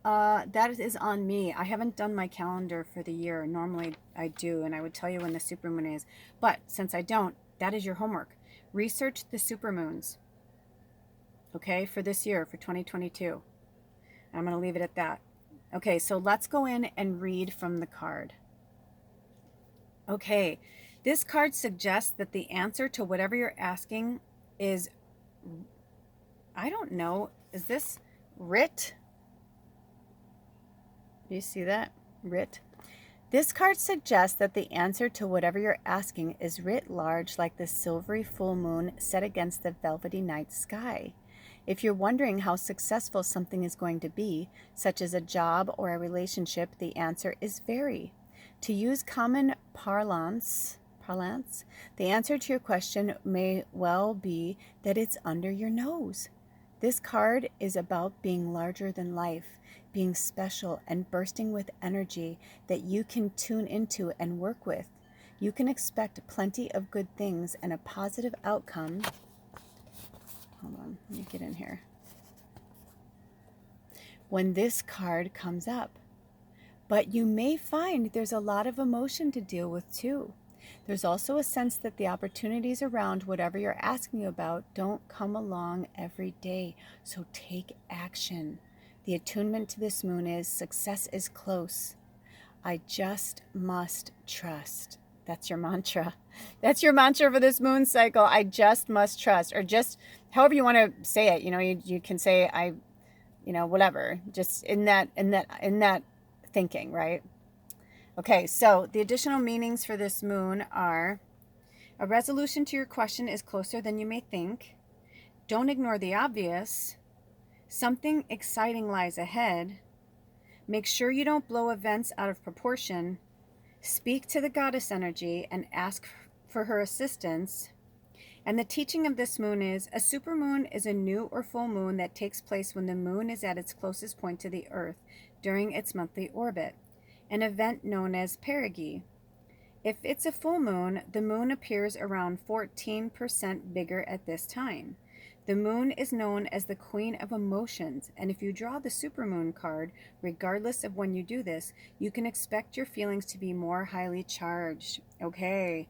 That is on me. I haven't done my calendar for the year. Normally I do, and I would tell you when the supermoon is. But since I don't, that is your homework. Research the supermoons, okay, for this year, for 2022. I'm going to leave it at that. Okay, so let's go in and read from the card. Okay, this card suggests that the answer to whatever you're asking is, I don't know, is this writ? Do you see that? Writ. This card suggests that the answer to whatever you're asking is writ large like the silvery full moon set against the velvety night sky. If you're wondering how successful something is going to be, such as a job or a relationship, the answer is very. To use common parlance, the answer to your question may well be that it's under your nose. This card is about being larger than life, being special and bursting with energy that you can tune into and work with. You can expect plenty of good things and a positive outcome. Hold on, let me get in here. When this card comes up. But you may find there's a lot of emotion to deal with too. There's also a sense that the opportunities around whatever you're asking about don't come along every day. So take action. The attunement to this moon is success is close. I just must trust. That's your mantra. That's your mantra for this moon cycle. I just must trust, or just however you want to say it. You know, you can say whatever. Just in that thinking, right? Okay, so the additional meanings for this moon are: a resolution to your question is closer than you may think. Don't ignore the obvious. Something exciting lies ahead. Make sure you don't blow events out of proportion. Speak to the goddess energy and ask for her assistance. And the teaching of this moon is: a supermoon is a new or full moon that takes place when the moon is at its closest point to the earth during its monthly orbit, an event known as perigee. If it's a full moon, the moon appears around 14% bigger at this time. The moon is known as the queen of emotions, and if you draw the supermoon card, regardless of when you do this, you can expect your feelings to be more highly charged. Okay.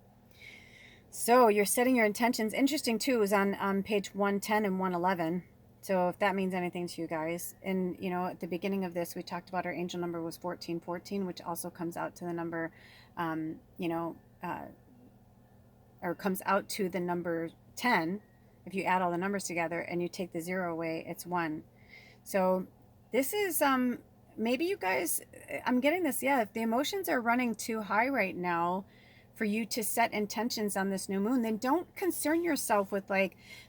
So you're setting your intentions. Interesting too is on page 110 and 111. So if that means anything to you guys. And at the beginning of this, we talked about our angel number was 1414, which also comes out to the number, or comes out to the number 10. If you add all the numbers together and you take the 0 away, it's 1. So this is, maybe you guys, I'm getting this, yeah, if the emotions are running too high right now for you to set intentions on this new moon, then don't concern yourself with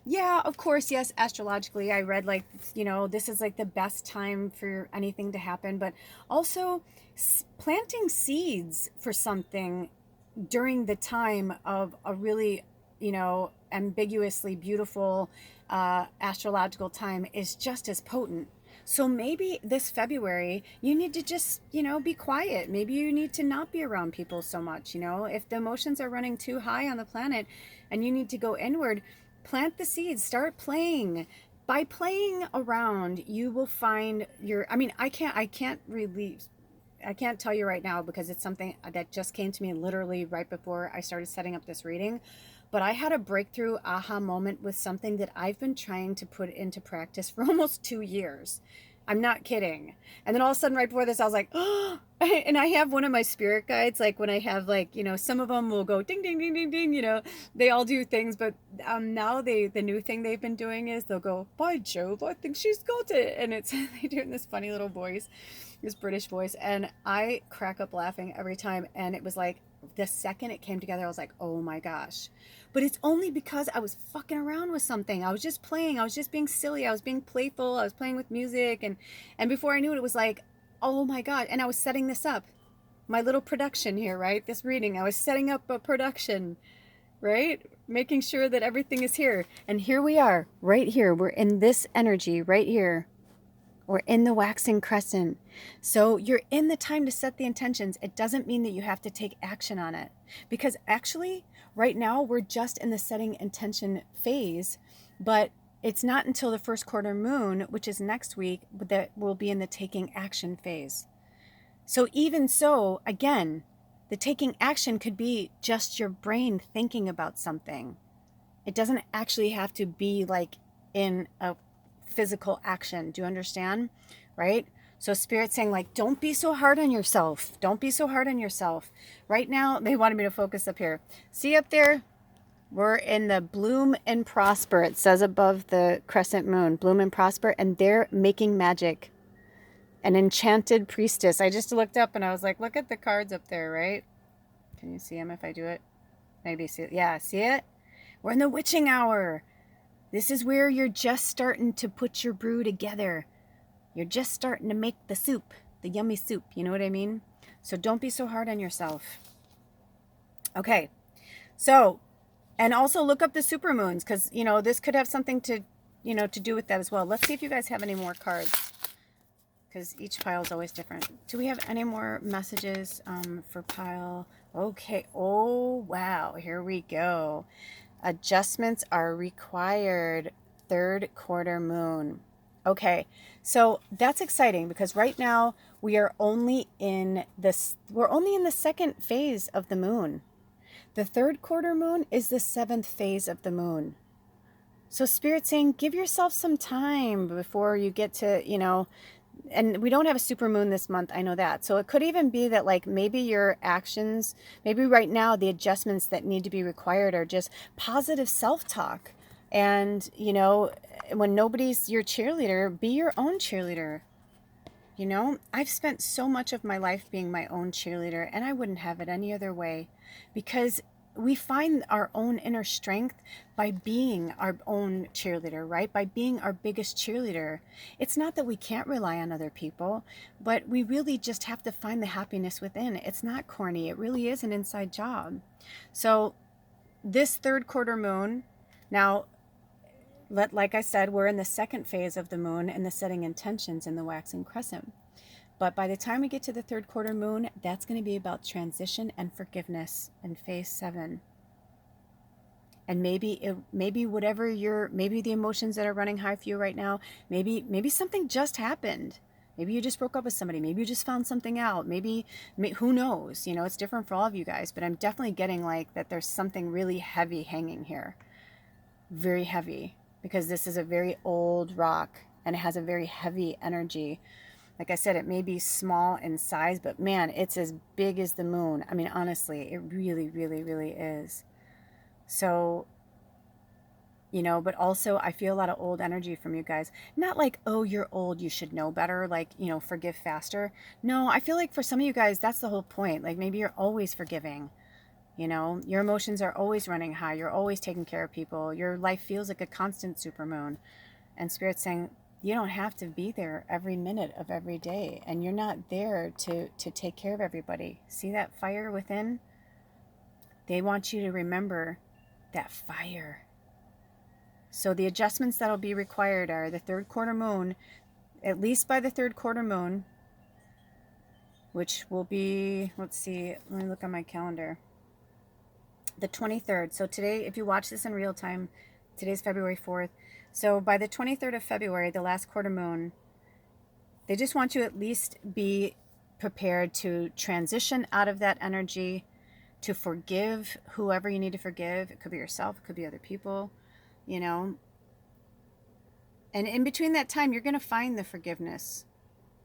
yeah, of course, yes, astrologically, I read this is the best time for anything to happen, but also planting seeds for something during the time of a really, ambiguously beautiful astrological time is just as potent. So maybe this February, you need to just, be quiet. Maybe you need to not be around people so much, If the emotions are running too high on the planet and you need to go inward, plant the seeds, start playing. By playing around, you will find I can't tell you right now because it's something that just came to me literally right before I started setting up this reading. But I had a breakthrough aha moment with something that I've been trying to put into practice for almost 2 years. I'm not kidding. And then all of a sudden right before this, I was like, oh, and I have one of my spirit guides, when I have some of them will go ding, ding, ding, ding, ding, they all do things. But now the new thing they've been doing is they'll go, by Jove, I think she's got it. And it's, they do it in this funny little voice, this British voice. And I crack up laughing every time. And it was the second it came together, I was like, oh my gosh. But it's only because I was fucking around with something. I was just playing. I was just being silly. I was being playful. I was playing with music. And before I knew it, it was oh my God. And I was setting this up. My little production here, right? This reading. I was setting up a production, right? Making sure that everything is here. And here we are, right here. We're in this energy right here. We're in the waxing crescent. So you're in the time to set the intentions. It doesn't mean that you have to take action on it. Because actually, right now, we're just in the setting intention phase. But it's not until the first quarter moon, which is next week, that we'll be in the taking action phase. So even so, again, the taking action could be just your brain thinking about something. It doesn't actually have to be like in a physical action. Do you understand? Right? So Spirit's saying, like, don't be so hard on yourself. Don't be so hard on yourself. Right now, they wanted me to focus up here. See up there? We're in the bloom and prosper. It says above the crescent moon, bloom and prosper, and they're making magic. An enchanted priestess. I just looked up and I was like, look at the cards up there, right? Can you see them if I do it? Maybe see it. Yeah, see it? We're in the witching hour. This is where you're just starting to put your brew together. You're just starting to make the soup, the yummy soup. You know what I mean? So don't be so hard on yourself. Okay. So, and also look up the supermoons, because, you know, this could have something to, you know, to do with that as well. Let's see if you guys have any more cards, because each pile is always different. Do we have any more messages for pile? Okay. Oh, wow. Here we go. Adjustments are required. Third quarter moon. Okay, so that's exciting, because right now we are only in this, we're only in the second phase of the moon. The third quarter moon is the 7th phase of the moon. So Spirit's saying, give yourself some time before you get to, you know, and we don't have a super moon this month, I know that. So it could even be that, like, maybe your actions, maybe right now the adjustments that need to be required are just positive self-talk. And, you know, when nobody's your cheerleader, be your own cheerleader. You know, I've spent so much of my life being my own cheerleader, and I wouldn't have it any other way, because we find our own inner strength by being our own cheerleader, right? By being our biggest cheerleader. It's not that we can't rely on other people, but we really just have to find the happiness within. It's not corny. It really is an inside job. So this third quarter moon, now, like I said, we're in the second phase of the moon and the setting intentions in the waxing crescent. But by the time we get to the third quarter moon, that's going to be about transition and forgiveness in phase 7. And maybe whatever maybe the emotions that are running high for you right now, maybe something just happened. Maybe you just broke up with somebody. Maybe you just found something out. Maybe who knows? You know, it's different for all of you guys. But I'm definitely getting like that there's something really heavy hanging here. Very heavy. Because this is a very old rock and it has a very heavy energy. Like I said, it may be small in size, but man, it's as big as the moon. I mean, honestly, it really, really, really is. So, you know, but also I feel a lot of old energy from you guys. Not like, oh, you're old, you should know better, like, you know, forgive faster. No, I feel like for some of you guys, that's the whole point. Like, maybe you're always forgiving. You know, your emotions are always running high. You're always taking care of people. Your life feels like a constant supermoon. And Spirit's saying, you don't have to be there every minute of every day. And you're not there to take care of everybody. See that fire within? They want you to remember that fire. So the adjustments that'll be required are the third quarter moon, at least by the third quarter moon, which will be, let's see, let me look on my calendar. The 23rd. So today, if you watch this in real time, today's February 4th. So by the 23rd of February, the last quarter moon, they just want you to at least be prepared to transition out of that energy, to forgive whoever you need to forgive. It could be yourself, it could be other people, you know. And in between that time, you're going to find the forgiveness.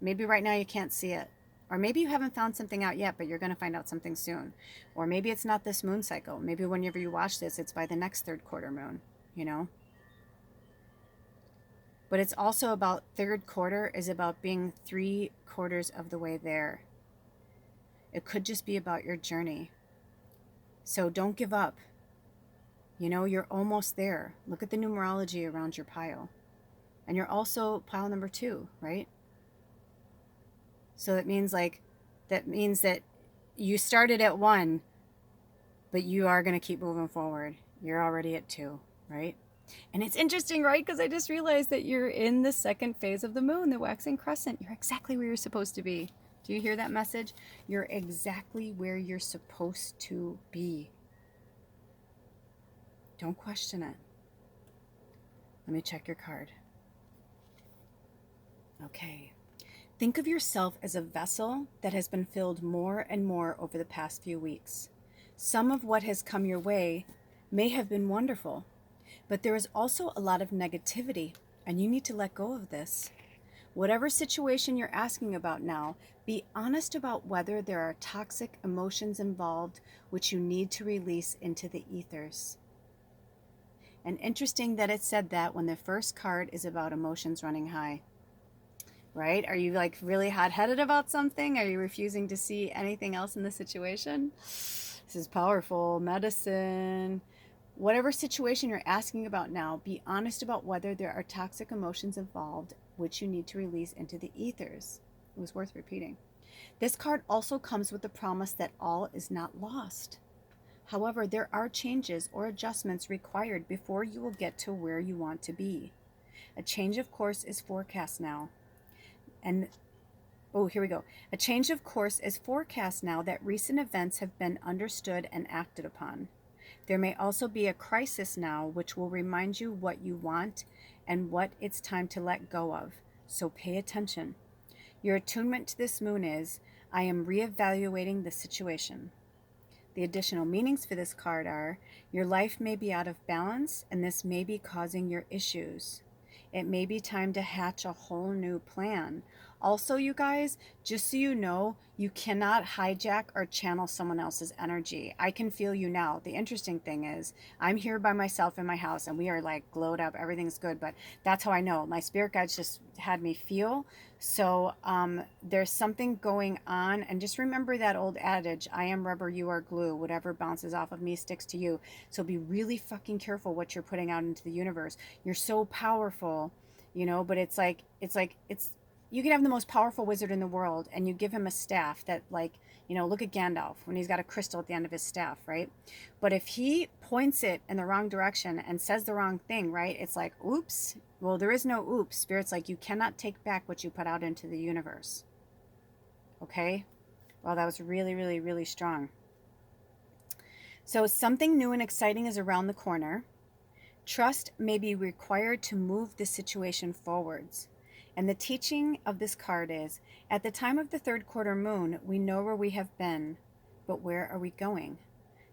Maybe right now you can't see it. Or maybe you haven't found something out yet, but you're going to find out something soon. Or maybe it's not this moon cycle. Maybe whenever you watch this, it's by the next third quarter moon, you know. But it's also about third quarter is about being 3/4 of the way there. It could just be about your journey. So don't give up. You know, you're almost there. Look at the numerology around your pile. And you're also pile number 2, right? So that means that you started at 1, but you are going to keep moving forward. You're already at 2, right? And it's interesting, right? Because I just realized that you're in the second phase of the moon, the waxing crescent. You're exactly where you're supposed to be. Do you hear that message? You're exactly where you're supposed to be. Don't question it. Let me check your card. Okay. Think of yourself as a vessel that has been filled more and more over the past few weeks. Some of what has come your way may have been wonderful, but there is also a lot of negativity, and you need to let go of this. Whatever situation you're asking about now, be honest about whether there are toxic emotions involved which you need to release into the ethers. And interesting that it said that when the first card is about emotions running high. Right? Are you like really hot-headed about something? Are you refusing to see anything else in the situation? This is powerful medicine. Whatever situation you're asking about now, be honest about whether there are toxic emotions involved which you need to release into the ethers. It was worth repeating. This card also comes with the promise that all is not lost. However, there are changes or adjustments required before you will get to where you want to be. A change of course is forecast now. And here we go. A change of course is forecast now that recent events have been understood and acted upon. There may also be a crisis now which will remind you what you want and what it's time to let go of. So pay attention. Your attunement to this moon is, I am reevaluating the situation. The additional meanings for this card are, your life may be out of balance and this may be causing your issues. It may be time to hatch a whole new plan. Also, you guys, just so you know, you cannot hijack or channel someone else's energy. I can feel you now. The interesting thing is, I'm here by myself in my house and we are like glowed up. Everything's good, but that's how I know. My spirit guides just had me feel. So there's something going on. And just remember that old adage, I am rubber, you are glue. Whatever bounces off of me sticks to you. So be really fucking careful what you're putting out into the universe. You're so powerful, you know, but it's you can have the most powerful wizard in the world and you give him a staff that, like, you know, look at Gandalf when he's got a crystal at the end of his staff, right? But if he points it in the wrong direction and says the wrong thing, right? It's like, oops. Well, there is no oops. Spirit's like, you cannot take back what you put out into the universe. Okay? Well, that was really, really, really strong. So something new and exciting is around the corner. Trust may be required to move the situation forwards. And the teaching of this card is, at the time of the third quarter moon, we know where we have been, but where are we going?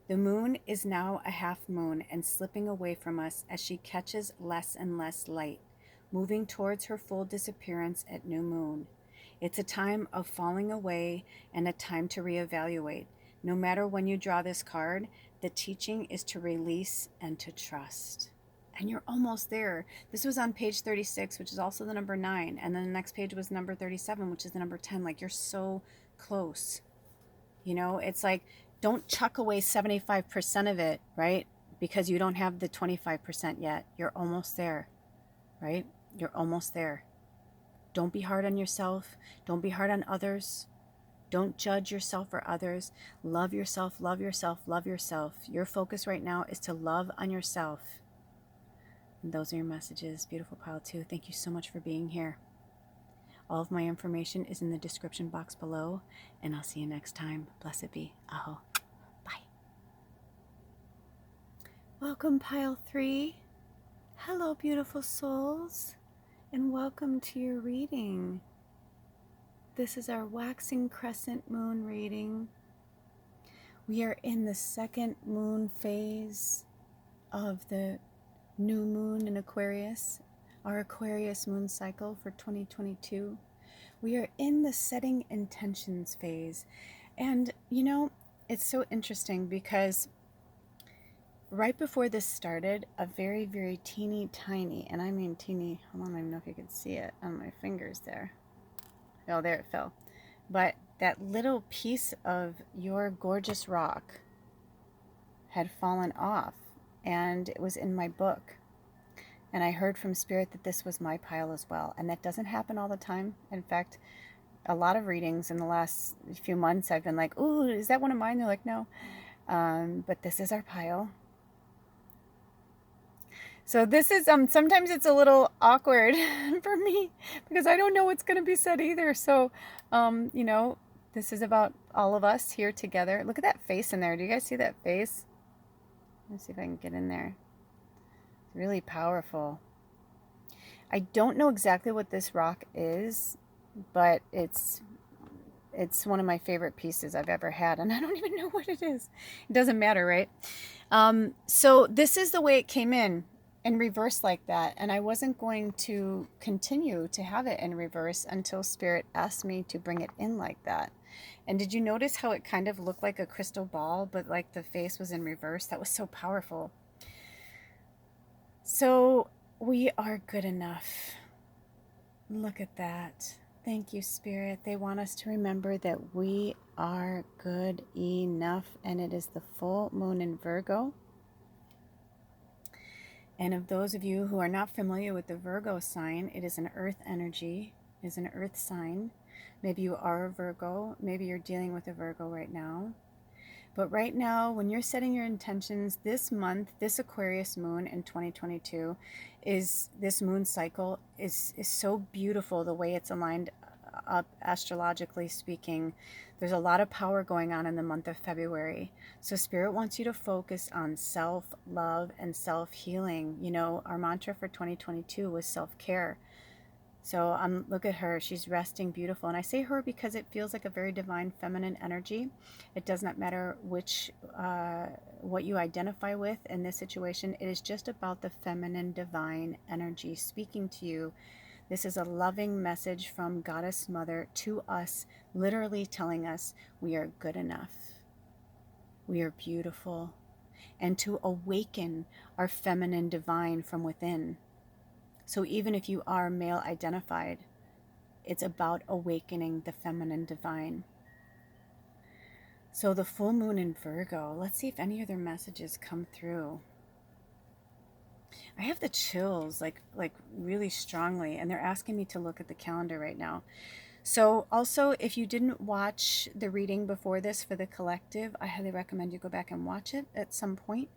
The moon is now a half moon and slipping away from us as she catches less and less light, moving towards her full disappearance at new moon. It's a time of falling away and a time to reevaluate. No matter when you draw this card, the teaching is to release and to trust. And you're almost there. This was on page 36, which is also the number 9. And then the next page was number 37, which is the number 10. Like, you're so close. You know, it's like, don't chuck away 75% of it, right? Because you don't have the 25% yet. You're almost there, right? You're almost there. Don't be hard on yourself. Don't be hard on others. Don't judge yourself or others. Love yourself, love yourself, love yourself. Your focus right now is to love on yourself. And those are your messages, beautiful pile 2. Thank you so much for being here. All of my information is in the description box below, and I'll see you next time. Blessed be. Aho. Bye. Welcome, pile 3. Hello, beautiful souls, and welcome to your reading. This is our waxing crescent moon reading. We are in the second moon phase of the new moon in Aquarius, our Aquarius moon cycle for 2022. We are in the setting intentions phase. And, you know, it's so interesting because right before this started, a very, very teeny tiny, and I mean teeny, hold on, I don't even know if you can see it on my fingers there. Oh, there it fell. But that little piece of your gorgeous rock had fallen off. And it was in my book. And I heard from Spirit that this was my pile as well. And that doesn't happen all the time. In fact, a lot of readings in the last few months, I've been like, ooh, is that one of mine? They're like, no. But this is our pile. So this is, sometimes it's a little awkward for me because I don't know what's going to be said either. So, you know, this is about all of us here together. Look at that face in there. Do you guys see that face? Let's see if I can get in there. It's really powerful. I don't know exactly what this rock is, but it's one of my favorite pieces I've ever had, and I don't even know what it is. It doesn't matter, right? So this is the way it came in reverse like that, and I wasn't going to continue to have it in reverse until Spirit asked me to bring it in like that. And did you notice how it kind of looked like a crystal ball, but like the face was in reverse? That was so powerful. So we are good enough. Look at that. Thank you, Spirit. They want us to remember that we are good enough, and it is the full moon in Virgo. And of those of you who are not familiar with the Virgo sign, it is an earth energy, it is an earth sign. Maybe you are a Virgo, maybe you're dealing with a Virgo right now. But right now, when you're setting your intentions this month, this Aquarius moon in 2022, this moon cycle is so beautiful the way it's aligned up astrologically speaking. There's a lot of power going on in the month of February. So Spirit wants you to focus on self-love and self-healing. You know, our mantra for 2022 was self-care. So look at her. She's resting beautiful. And I say her because it feels like a very divine feminine energy. It does not matter what you identify with in this situation. It is just about the feminine divine energy speaking to you. This is a loving message from Goddess Mother to us, literally telling us we are good enough. We are beautiful. And to awaken our feminine divine from within. So even if you are male identified, it's about awakening the feminine divine. So the full moon in Virgo, let's see if any other messages come through. I have the chills like really strongly, and they're asking me to look at the calendar right now. So also, if you didn't watch the reading before this for the collective, I highly recommend you go back and watch it at some point.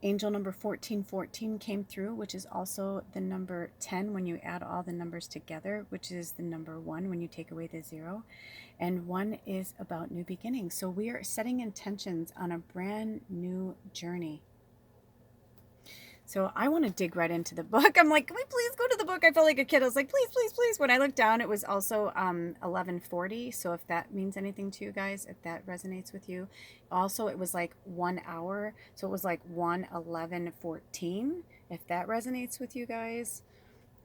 Angel number 1414 came through, which is also the number 10 when you add all the numbers together, which is the number 1 when you take away the 0. And 1 is about new beginnings. So we are setting intentions on a brand new journey. So I want to dig right into the book. I'm like, can we please go to the book? I felt like a kid. I was like, please, please, please. When I looked down, it was also 11:40. So if that means anything to you guys, if that resonates with you. Also, it was like 1 hour. So it was like 1:11:14, if that resonates with you guys.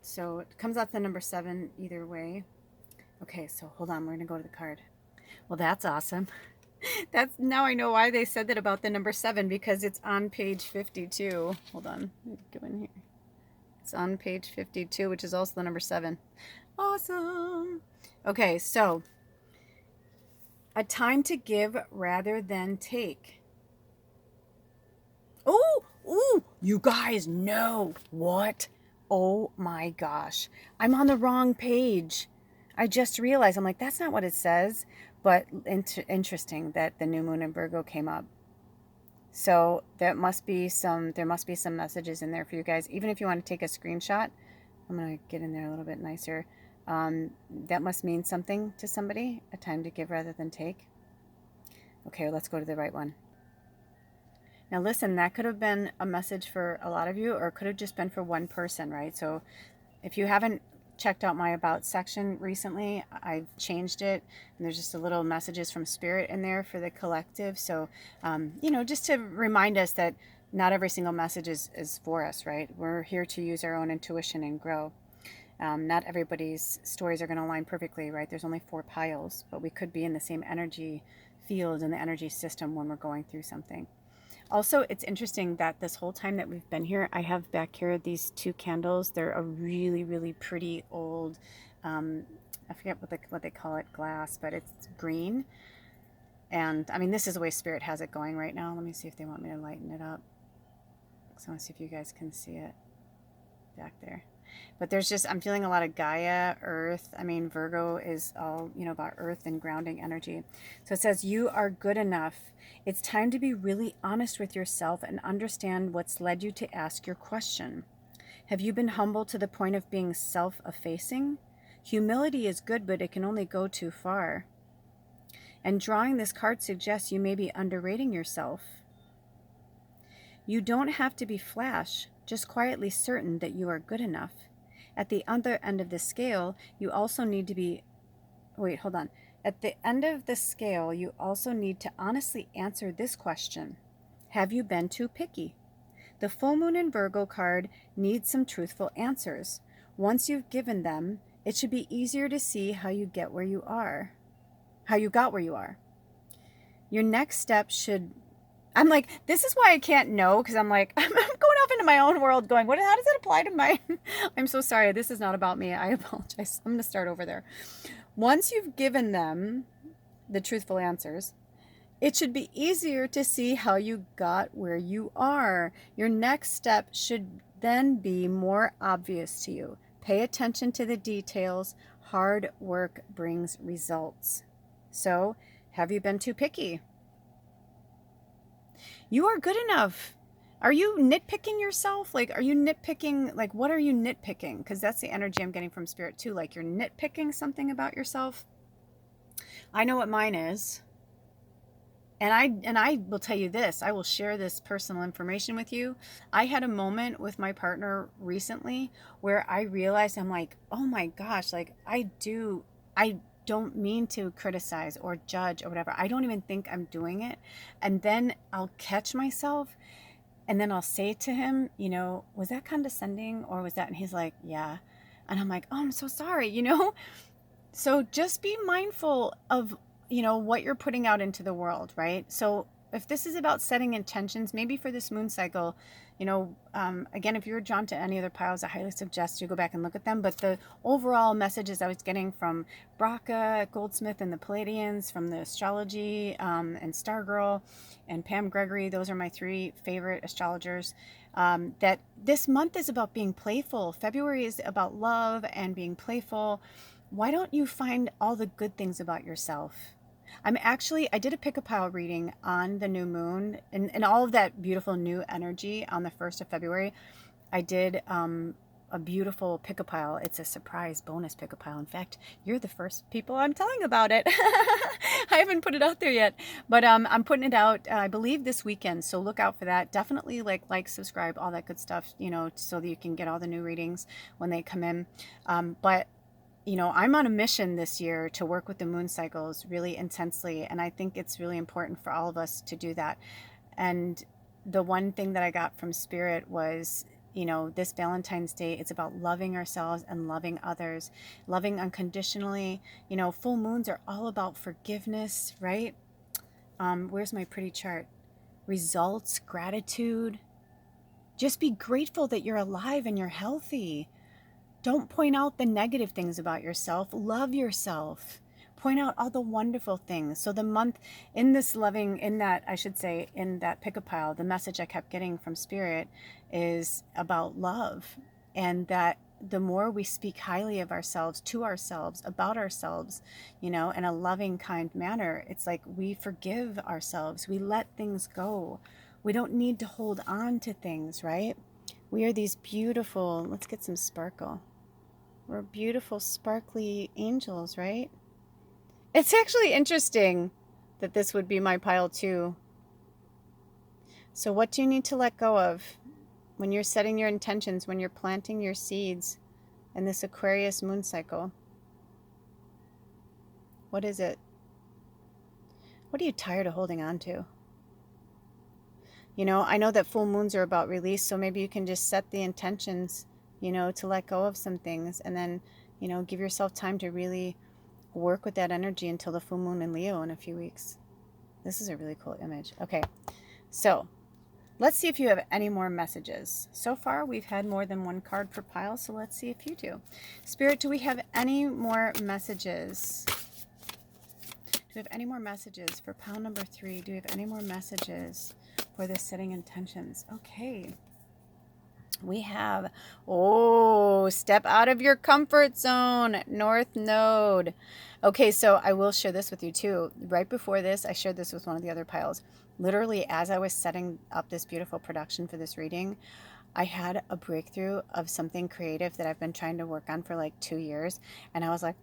So it comes out the number 7 either way. Okay, so hold on. We're going to go to the card. Well, that's awesome. That's now I know why they said that about the number 7, because it's on page 52. Hold on, go in here. It's on page 52, which is also the number 7. Awesome. Okay, so a time to give rather than take. Oh, you guys know what? Oh my gosh, I'm on the wrong page. I just realized, I'm like, that's not what it says. But interesting that the new moon in Virgo came up. So there must be some messages in there for you guys. Even if you want to take a screenshot, I'm going to get in there a little bit nicer. That must mean something to somebody. A time to give rather than take. Okay, let's go to the right one. Now listen, that could have been a message for a lot of you, or it could have just been for one person, right? So if you haven't checked out my about section recently, I've changed it, and there's just a little messages from Spirit in there for the collective. So you know, just to remind us that not every single message is for us, right? We're here to use our own intuition and grow. Not everybody's stories are going to align perfectly, right? There's only 4 piles, but we could be in the same energy field in the energy system when we're going through something. Also, it's interesting that this whole time that we've been here, I have back here these 2 candles. They're a really, really pretty old, I forget what they call it, glass, but it's green. And I mean, this is the way Spirit has it going right now. Let me see if they want me to lighten it up. So I want to see if you guys can see it back there. But there's just, I'm feeling a lot of Gaia, Earth. I mean, Virgo is all, you know, about Earth and grounding energy. So it says, you are good enough. It's time to be really honest with yourself and understand what's led you to ask your question. Have you been humble to the point of being self-effacing? Humility is good, but it can only go too far. And drawing this card suggests you may be underrating yourself. You don't have to be flash just quietly certain that you are good enough. At the other end of the scale, you also need to be, wait, hold on. At the end of the scale, you also need to honestly answer this question. Have you been too picky? The full moon in Virgo card needs some truthful answers. Once you've given them, it should be easier to see how you get where you are, how you got where you are. Your next step should, I'm like, this is why I can't know, because I'm like, I'm going off into my own world going, how does it apply to my, I'm so sorry, this is not about me. I apologize. I'm going to start over there. Once you've given them the truthful answers, it should be easier to see how you got where you are. Your next step should then be more obvious to you. Pay attention to the details. Hard work brings results. So, have you been too picky? You are good enough. Are you nitpicking yourself? Like, are you nitpicking? Like, what are you nitpicking? Because that's the energy I'm getting from Spirit too. Like, you're nitpicking something about yourself. I know what mine is. And I will tell you this, I will share this personal information with you. I had a moment with my partner recently where I realized, I'm like, oh my gosh, like I don't mean to criticize or judge or whatever. I don't even think I'm doing it. And then I'll catch myself and then I'll say to him, was that condescending or was that? And he's like, yeah. And I'm like, oh, I'm so sorry, So just be mindful of what you're putting out into the world, right? So if this is about setting intentions, maybe for this moon cycle, again, if you're drawn to any other piles, I highly suggest you go back and look at them. But the overall messages I was getting from Braca, Goldsmith, and the Palladians, from the astrology, and Stargirl, and Pam Gregory, those are my 3 favorite astrologers. That this month is about being playful. February is about love and being playful. Why don't you find all the good things about yourself? I did a pick-a-pile reading on the new moon and all of that beautiful new energy on the 1st of February. I did a beautiful pick-a-pile. It's a surprise bonus pick-a-pile. In fact, you're the first people I'm telling about it. I haven't put it out there yet, but I'm putting it out, I believe, this weekend. So look out for that. Definitely like, subscribe, all that good stuff, so that you can get all the new readings when they come in. But I'm on a mission this year to work with the moon cycles really intensely. And I think it's really important for all of us to do that. And the one thing that I got from Spirit was, this Valentine's Day, it's about loving ourselves and loving others, loving unconditionally. Full moons are all about forgiveness, right? Where's my pretty chart? Results, gratitude. Just be grateful that you're alive and you're healthy. Don't point out the negative things about yourself. Love yourself. Point out all the wonderful things. So the month in this loving, in that pick-a-pile, the message I kept getting from Spirit is about love. And that the more we speak highly of ourselves, to ourselves, about ourselves, in a loving, kind manner, it's like we forgive ourselves. We let things go. We don't need to hold on to things, right? We are these beautiful, let's get some sparkle. We're beautiful, sparkly angels, right? It's actually interesting that this would be my pile too. So what do you need to let go of when you're setting your intentions, when you're planting your seeds in this Aquarius moon cycle? What is it? What are you tired of holding on to? I know that full moons are about release, so maybe you can just set the intentions, to let go of some things, and then, give yourself time to really work with that energy until the full moon in Leo in a few weeks. This is a really cool image. Okay, so let's see if you have any more messages. So far, we've had more than one card per pile, so let's see if you do. Spirit, do we have any more messages? Do we have any more messages for pile number 3? Do we have any more messages for the setting intentions? Okay. We have, step out of your comfort zone, North Node. Okay, so I will share this with you too. Right before this, I shared this with one of the other piles. Literally, as I was setting up this beautiful production for this reading, I had a breakthrough of something creative that I've been trying to work on for like 2 years. And I was like,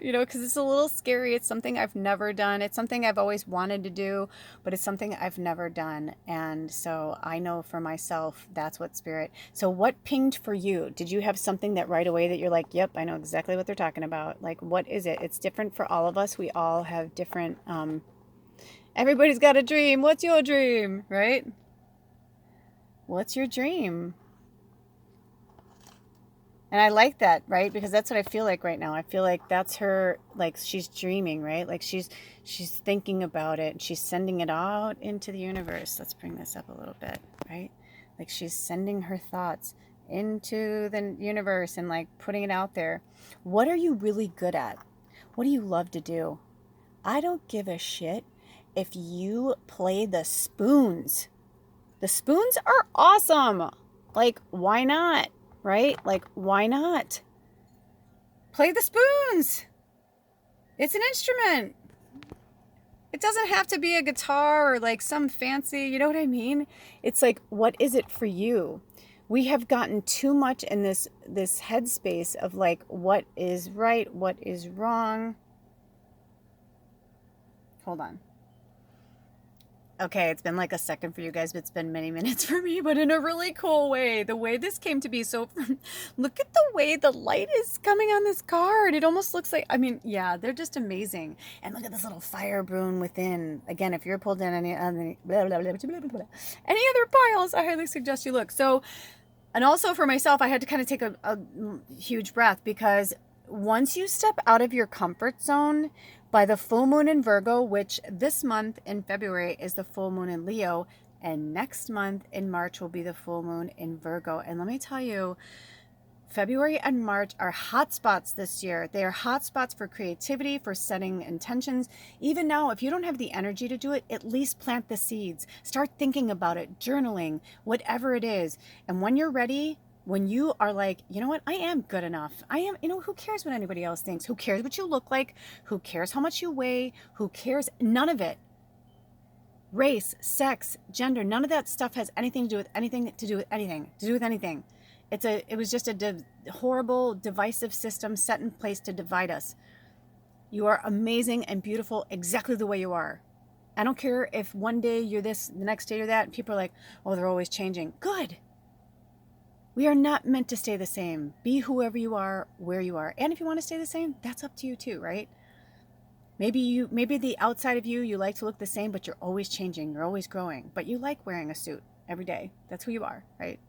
you know, because it's a little scary. It's something I've never done. It's something I've always wanted to do, but it's something I've never done. And so I know for myself, that's what spirit. So what pinged for you? Did you have something that right away that you're like, yep, I know exactly what they're talking about? Like, what is it? It's different for all of us. We all have different, everybody's got a dream. What's your dream, right? What's your dream? And I like that, right? Because that's what I feel like right now. I feel like that's her, like she's dreaming, right? Like she's thinking about it and she's sending it out into the universe. Let's bring this up a little bit, right? Like she's sending her thoughts into the universe and like putting it out there. What are you really good at? What do you love to do? I don't give a shit if you play the spoons. The spoons are awesome. Like, why not? Right? Like, why not? Play the spoons. It's an instrument. It doesn't have to be a guitar or like some fancy, you know what I mean? It's like, what is it for you? We have gotten too much in this headspace of like, what is right, what is wrong. Hold on. Okay, it's been like a second for you guys, but it's been many minutes for me, but in a really cool way. The way this came to be. So look at the way the light is coming on this card. It almost looks like, I mean, yeah, they're just amazing. And look at this little fire rune within. Again, if you're pulled in any other piles, I highly suggest you look. So, and also for myself, I had to kind of take a huge breath because once you step out of your comfort zone, by the full moon in Virgo, which this month in February is the full moon in Leo, and next month in March will be the full moon in Virgo. And let me tell you, February and March are hot spots this year. They are hot spots for creativity, for setting intentions. Even now, if you don't have the energy to do it, at least plant the seeds. Start thinking about it, journaling, whatever it is. And when you're ready, when you are like, you know what, I am good enough. I am, you know, who cares what anybody else thinks? Who cares what you look like? Who cares how much you weigh? Who cares? None of it. Race, sex, gender, none of that stuff has anything to do with anything to do with anything, to do with anything. It was just a horrible, divisive system set in place to divide us. You are amazing and beautiful exactly the way you are. I don't care if one day you're this, the next day you're that, and people are like, oh, they're always changing. Good. We are not meant to stay the same. Be whoever you are, where you are. And if you want to stay the same, that's up to you too, right? Maybe the outside of you like to look the same, but you're always changing, you're always growing, but you like wearing a suit every day. That's who you are, right?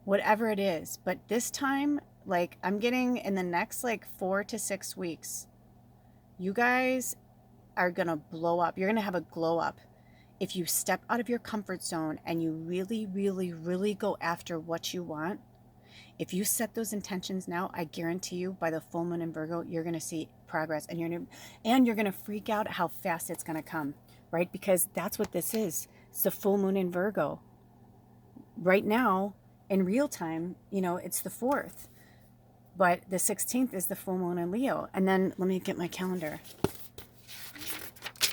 Whatever it is. But this time, like I'm getting in the next like 4 to 6 weeks, you guys are going to blow up. You're going to have a glow up. If you step out of your comfort zone and you really, really, really go after what you want, if you set those intentions now, I guarantee you by the full moon in Virgo, you're going to see progress and you're going to freak out how fast it's going to come, right? Because that's what this is. It's the full moon in Virgo. Right now, in real time, you know, it's the 4th, but the 16th is the full moon in Leo. And then let me get my calendar.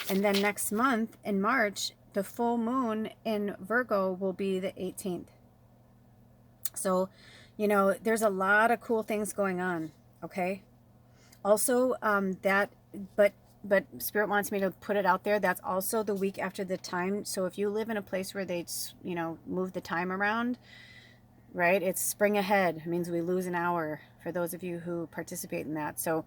And then next month in March, the full moon in Virgo will be the 18th. So, you know, there's a lot of cool things going on. Okay. Also, but Spirit wants me to put it out there. That's also the week after the time. So if you live in a place where they, you know, move the time around, right? It's spring ahead. It means we lose an hour for those of you who participate in that. So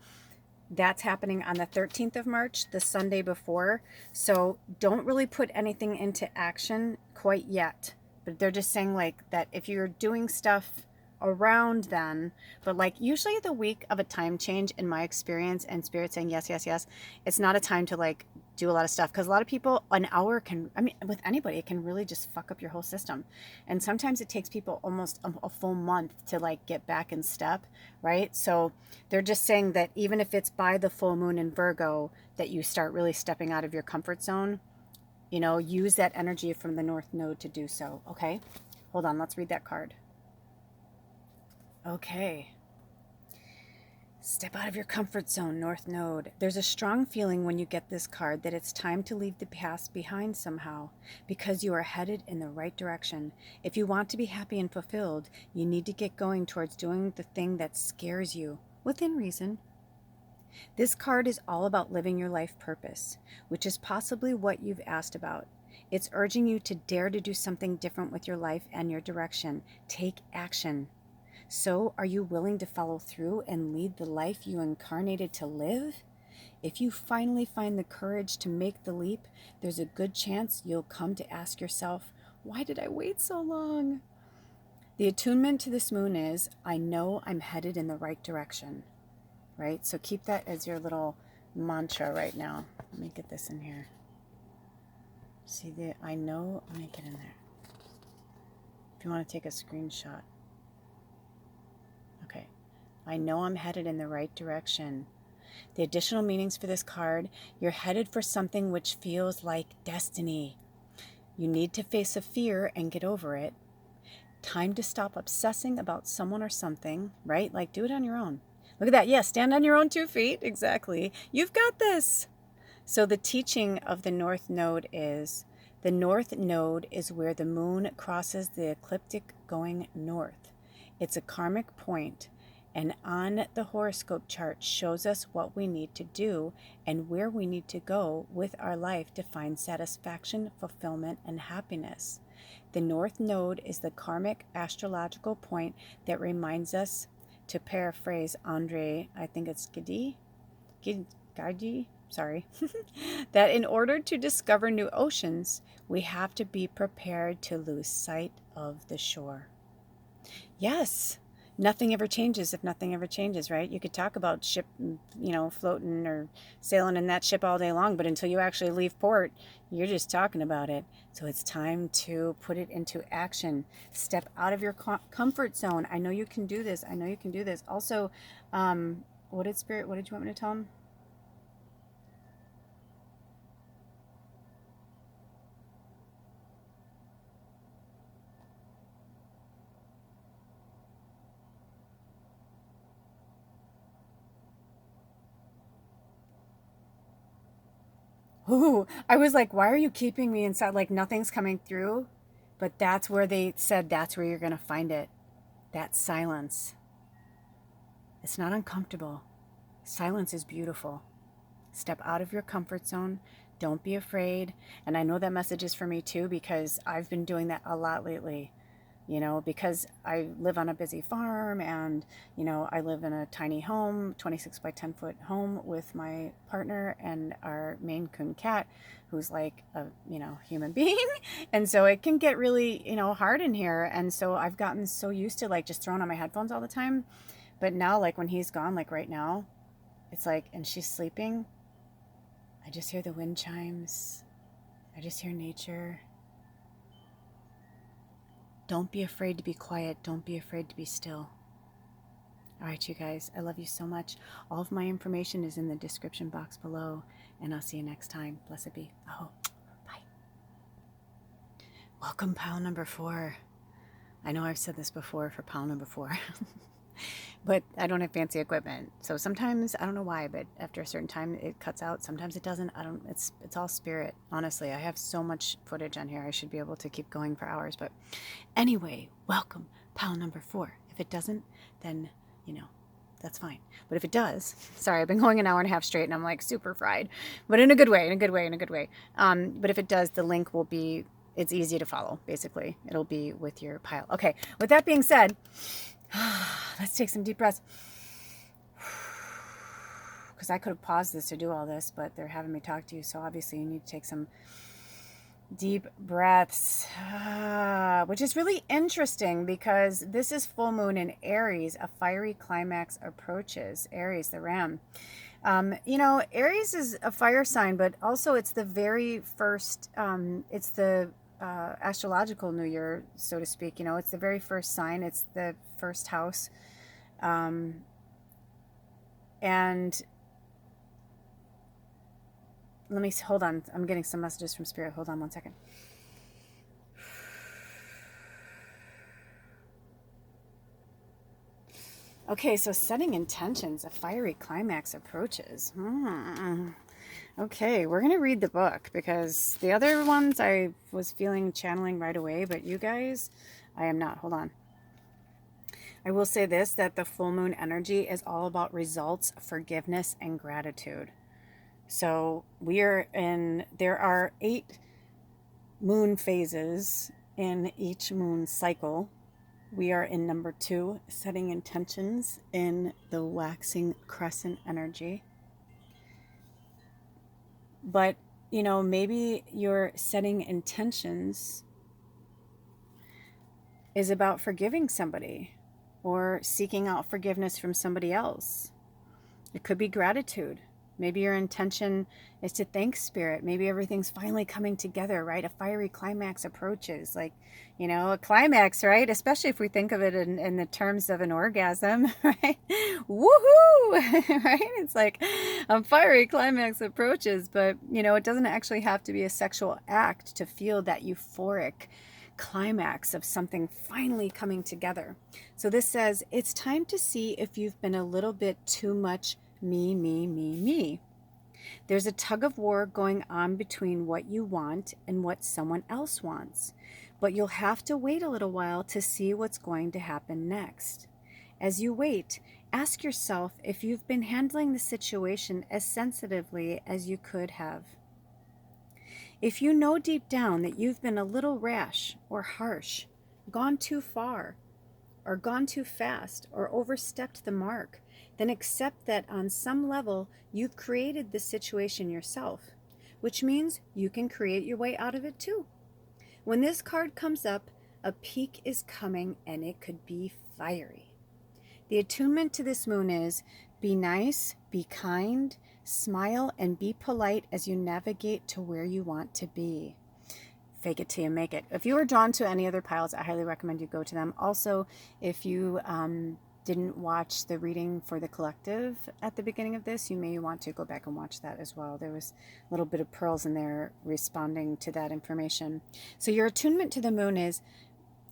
that's happening on the 13th of March, the Sunday before. So don't really put anything into action quite yet. But they're just saying like that if you're doing stuff around then, but like usually the week of a time change, in my experience, and Spirit saying yes, yes, yes, it's not a time to like do a lot of stuff, because a lot of people, an hour can, I mean, with anybody, it can really just fuck up your whole system. And sometimes it takes people almost a full month to like get back in step, right? So they're just saying that even if it's by the full moon in Virgo that you start really stepping out of your comfort zone, you know, use that energy from the North Node to do so. Okay, hold on, let's read that card. Okay. Step out of your comfort zone, North Node. There's a strong feeling when you get this card that it's time to leave the past behind somehow, because you are headed in the right direction. If you want to be happy and fulfilled, you need to get going towards doing the thing that scares you, within reason, This card is all about living your life purpose, which is possibly what you've asked about. It's urging you to dare to do something different with your life and your direction. Take action. So, are you willing to follow through and lead the life you incarnated to live? If you finally find the courage to make the leap, there's a good chance you'll come to ask yourself, why did I wait so long? The attunement to this moon is, I know I'm headed in the right direction, right? So keep that as your little mantra right now. Let me get this in here. See the, I know, let me get in there. If you want to take a screenshot. Okay. I know I'm headed in the right direction. The additional meanings for this card, you're headed for something which feels like destiny. You need to face a fear and get over it. Time to stop obsessing about someone or something, right? Like, do it on your own. Look at that. Yes, stand on your own 2 feet. Exactly. You've got this. So the teaching of the North Node is, the North Node is where the moon crosses the ecliptic going north. It's a karmic point, and on the horoscope chart shows us what we need to do and where we need to go with our life to find satisfaction, fulfillment, and happiness. The North Node is the karmic astrological point that reminds us, to paraphrase Andre, I think it's Gadi, sorry, that in order to discover new oceans, we have to be prepared to lose sight of the shore. Yes, nothing ever changes if nothing ever changes, right? You could talk about ship, floating or sailing in that ship all day long, but until you actually leave port, you're just talking about it. So it's time to put it into action. Step out of your comfort zone. I know you can do this. I know you can do this. Also, what did you want me to tell him? Ooh, I was like, why are you keeping me inside? Like nothing's coming through. But that's where they said that's where you're going to find it. That silence. It's not uncomfortable. Silence is beautiful. Step out of your comfort zone. Don't be afraid. And I know that message is for me too, because I've been doing that a lot lately. Because I live on a busy farm and, I live in a tiny home, 26 by 10 foot home with my partner and our Maine Coon cat, who's like a, human being. And so it can get really, hard in here. And so I've gotten so used to like just throwing on my headphones all the time. But now, like when he's gone, like right now, it's like, and she's sleeping, I just hear the wind chimes. I just hear nature. Don't be afraid to be quiet. Don't be afraid to be still. All right, you guys, I love you so much. All of my information is in the description box below, and I'll see you next time. Blessed be. Oh, bye. Welcome, pile number 4. I know I've said this before for pile number 4. But I don't have fancy equipment. So sometimes, I don't know why, but after a certain time it cuts out. Sometimes it doesn't. It's all spirit. Honestly, I have so much footage on here. I should be able to keep going for hours. But anyway, welcome, pile number 4. If it doesn't, then, that's fine. But if it does, sorry, I've been going an hour and a half straight and I'm like super fried, but in a good way. But if it does, the link will be, it's easy to follow, basically. It'll be with your pile. Okay, with that being said, let's take some deep breaths. Because I could have paused this to do all this, but they're having me talk to you, so obviously you need to take some deep breaths, which is really interesting because this is full moon in Aries. A fiery climax approaches. Aries, the ram. Aries is a fire sign, but also it's the very first, it's the astrological new year, so to speak. It's the very first sign. It's the first house. And let me hold on. I'm getting some messages from Spirit. Hold on one second. Okay, so setting intentions, a fiery climax approaches. Okay, we're going to read the book because the other ones I was feeling channeling right away, but you guys, I am not. Hold on. I will say this, that the full moon energy is all about results, forgiveness, and gratitude. So there are 8 moon phases in each moon cycle. We are in number 2, setting intentions in the waxing crescent energy. But, maybe your setting intentions is about forgiving somebody or seeking out forgiveness from somebody else. It could be gratitude. Maybe your intention is to thank spirit. Maybe everything's finally coming together, right? A fiery climax approaches, like, a climax, right? Especially if we think of it in the terms of an orgasm, right? Woohoo! Right? It's like a fiery climax approaches, but, it doesn't actually have to be a sexual act to feel that euphoric climax of something finally coming together. So this says it's time to see if you've been a little bit too much me, me, me, me. There's a tug of war going on between what you want and what someone else wants, but you'll have to wait a little while to see what's going to happen next. As you wait, ask yourself if you've been handling the situation as sensitively as you could have. If you know deep down that you've been a little rash or harsh, gone too far, or gone too fast, or overstepped the mark, then accept that on some level you've created this situation yourself, which means you can create your way out of it too. When this card comes up, a peak is coming and it could be fiery. The attunement to this moon is be nice, be kind, smile, and be polite as you navigate to where you want to be. Fake it till you make it. If you are drawn to any other piles, I highly recommend you go to them. Also, if you didn't watch the reading for the collective at the beginning of this, you may want to go back and watch that as well. There was a little bit of pearls in there responding to that information. So your attunement to the moon is,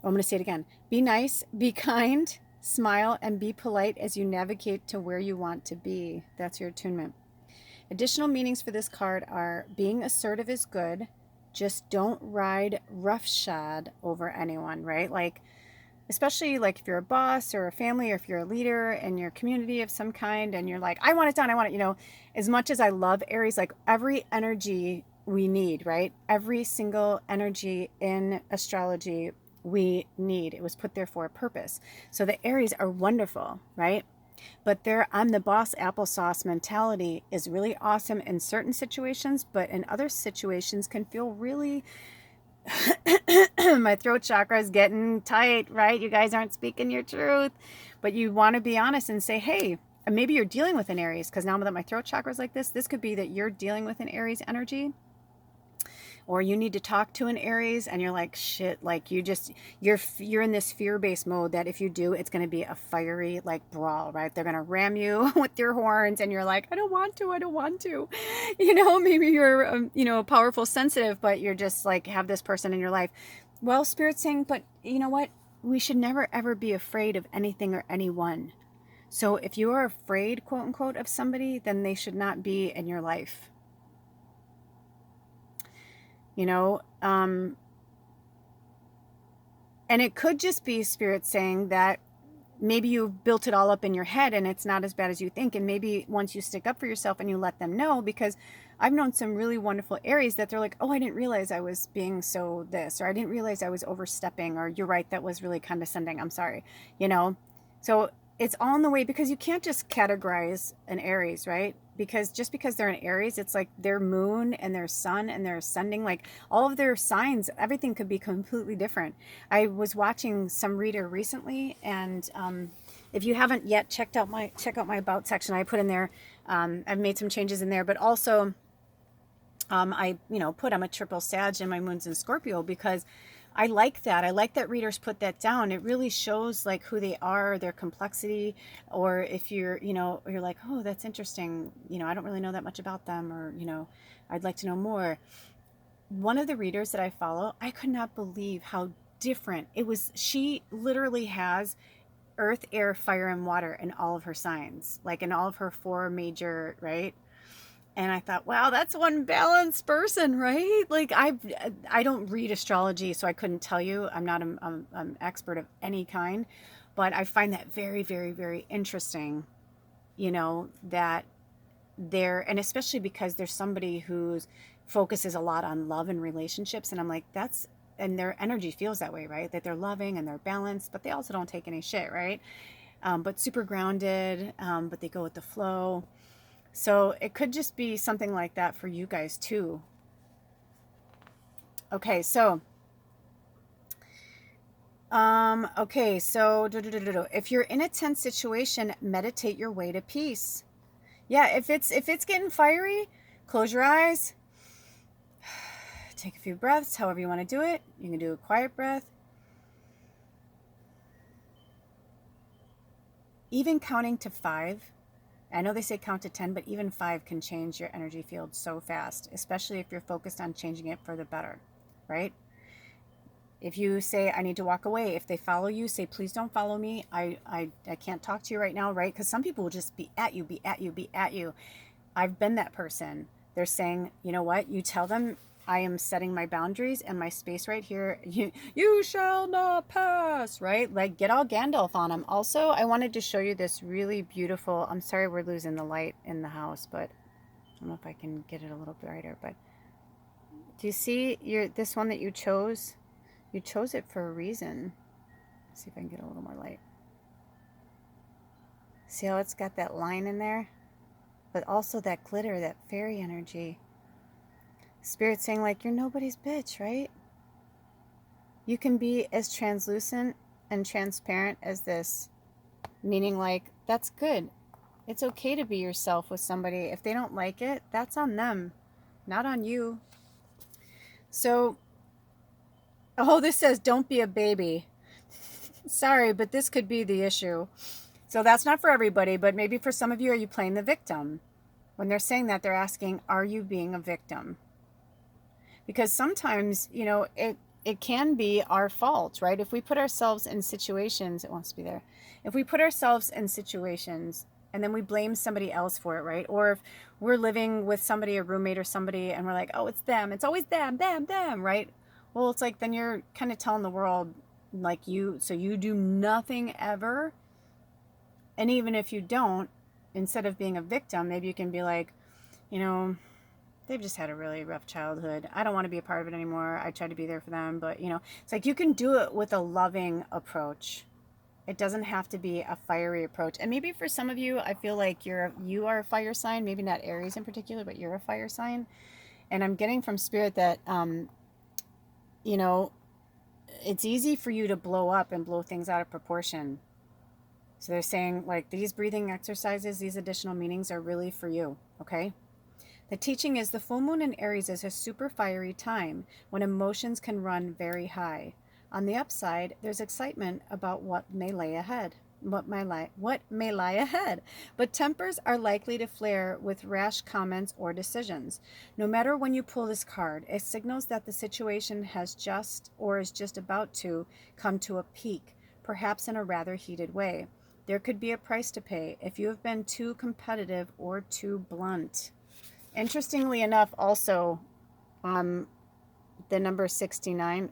I'm going to say it again, be nice, be kind, smile, and be polite as you navigate to where you want to be. That's your attunement. Additional meanings for this card are being assertive is good. Just don't ride roughshod over anyone, right? Like, especially like if you're a boss or a family, or if you're a leader in your community of some kind and you're like, I want it done, I want it, as much as I love Aries, like every energy we need, right? Every single energy in astrology we need. It was put there for a purpose. So the Aries are wonderful, right? But their I'm the boss applesauce mentality is really awesome in certain situations, but in other situations can feel really my throat chakra is getting tight, right? You guys aren't speaking your truth, but you want to be honest and say, hey, maybe you're dealing with an Aries, because now that my throat chakra is like this could be that you're dealing with an Aries energy, or you need to talk to an Aries and you're like, shit, like you're in this fear-based mode that if you do, it's going to be a fiery like brawl, right? They're going to ram you with their horns and you're like, I don't want to, maybe you're, a powerful sensitive, but you're just like, have this person in your life. Well, Spirit's saying, but you know what? We should never, ever be afraid of anything or anyone. So if you are afraid, quote unquote, of somebody, then they should not be in your life. And it could just be Spirit saying that maybe you've built it all up in your head and it's not as bad as you think. And maybe once you stick up for yourself and you let them know, because I've known some really wonderful Aries that they're like, oh, I didn't realize I was being so this, or I didn't realize I was overstepping, or you're right, that was really condescending. I'm sorry, So it's all in the way, because you can't just categorize an Aries, right? Because just because they're an Aries, it's like their moon and their sun and their ascending, like all of their signs, everything could be completely different. I was watching some reader recently, and if you haven't yet check out my about section, I put in there, I've made some changes in there, but also I put I'm a triple Sag and my moon's in Scorpio, because I like that. I like that readers put that down. It really shows like who they are, their complexity, or if you're, you're like, oh, that's interesting. I don't really know that much about them, or, I'd like to know more. One of the readers that I follow, I could not believe how different it was. She literally has earth, air, fire, and water in all of her signs, like in all of her 4 major, right? And I thought, wow, that's one balanced person, right? Like I don't read astrology, so I couldn't tell you. I'm not an expert of any kind. But I find that very, very, very interesting, you know, that they're, and especially because there's somebody whose focuses a lot on love and relationships. And I'm like, that's, and their energy feels that way, right? That they're loving and they're balanced, but they also don't take any shit, right? But super grounded, but they go with the flow. So it could just be something like that for you guys too. Okay, so if you're in a tense situation, meditate your way to peace. Yeah, if it's getting fiery, close your eyes, take a few breaths, however you want to do it. You can do a quiet breath. Even counting to 5. I know they say count to 10, but even 5 can change your energy field so fast, especially if you're focused on changing it for the better, right? If you say, I need to walk away, if they follow you, say, please don't follow me. I can't talk to you right now, right? Because some people will just be at you, be at you, be at you. I've been that person. They're saying, you know what? You tell them I am setting my boundaries and my space right here. You shall not pass, right? Like, get all Gandalf on them. Also, I wanted to show you this really beautiful, I'm sorry we're losing the light in the house, but I don't know if I can get it a little brighter, but do you see this one that you chose? You chose it for a reason. Let's see if I can get a little more light. See how it's got that line in there? But also that glitter, that fairy energy. Spirit saying, like, you're nobody's bitch, right? You can be as translucent and transparent as this. Meaning, like, that's good. It's okay to be yourself with somebody. If they don't like it, that's on them, not on you. So, oh, this says, don't be a baby. Sorry, but this could be the issue. So that's not for everybody, but maybe for some of you, are you playing the victim? When they're saying that, they're asking, are you being a victim? Because sometimes, you know, it can be our fault, right? If we put ourselves in situations, it wants to be there. If we put ourselves in situations and then we blame somebody else for it, right? Or if we're living with somebody, a roommate or somebody, and we're like, oh, it's them. It's always them, right? Well, it's like, then you're kind of telling the world, like, so you do nothing ever. And even if you don't, instead of being a victim, maybe you can be like, you know, they've just had a really rough childhood. I don't want to be a part of it anymore. I try to be there for them, but you know, it's like you can do it with a loving approach. It doesn't have to be a fiery approach. And maybe for some of you, I feel like you are a fire sign, maybe not Aries in particular, but you're a fire sign. And I'm getting from Spirit that, you know, it's easy for you to blow up and blow things out of proportion. So they're saying, like, these breathing exercises, these additional meanings are really for you, okay? The teaching is the full moon in Aries is a super fiery time when emotions can run very high. On the upside, there's excitement about what may lie ahead. What may lie ahead. But tempers are likely to flare with rash comments or decisions. No matter when you pull this card, it signals that the situation has just or is just about to come to a peak, perhaps in a rather heated way. There could be a price to pay if you have been too competitive or too blunt. Interestingly enough, also, the number 69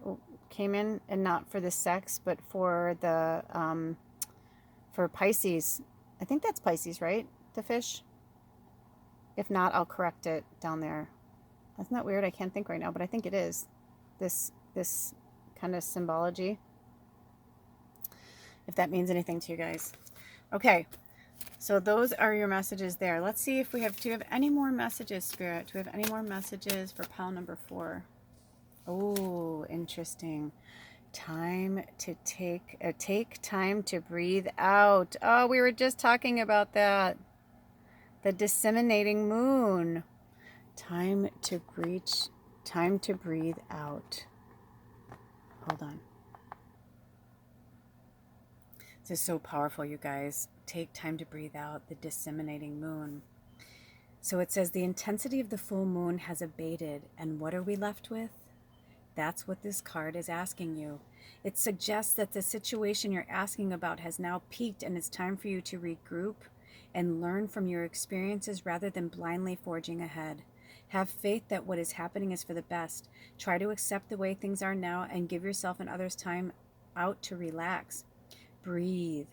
came in, and not for the sex, but for the for Pisces. I think that's Pisces, right? The fish. If not, I'll correct it down there. That's not weird. I can't think right now, but I think it is. This kind of symbology. If that means anything to you guys. Okay. So those are your messages there. Let's see if do you have any more messages, Spirit? Do we have any more messages for pile number 4? Oh, interesting. Time to take time to breathe out. Oh, we were just talking about that. The disseminating moon. Time to breathe out. Hold on. This is so powerful, you guys. Take time to breathe out. The disseminating moon. So it says the intensity of the full moon has abated, and what are we left with? That's what this card is asking you. It suggests that the situation you're asking about has now peaked, and it's time for you to regroup and learn from your experiences rather than blindly forging ahead. Have faith that what is happening is for the best. Try to accept the way things are now and give yourself and others time out to relax. breathe.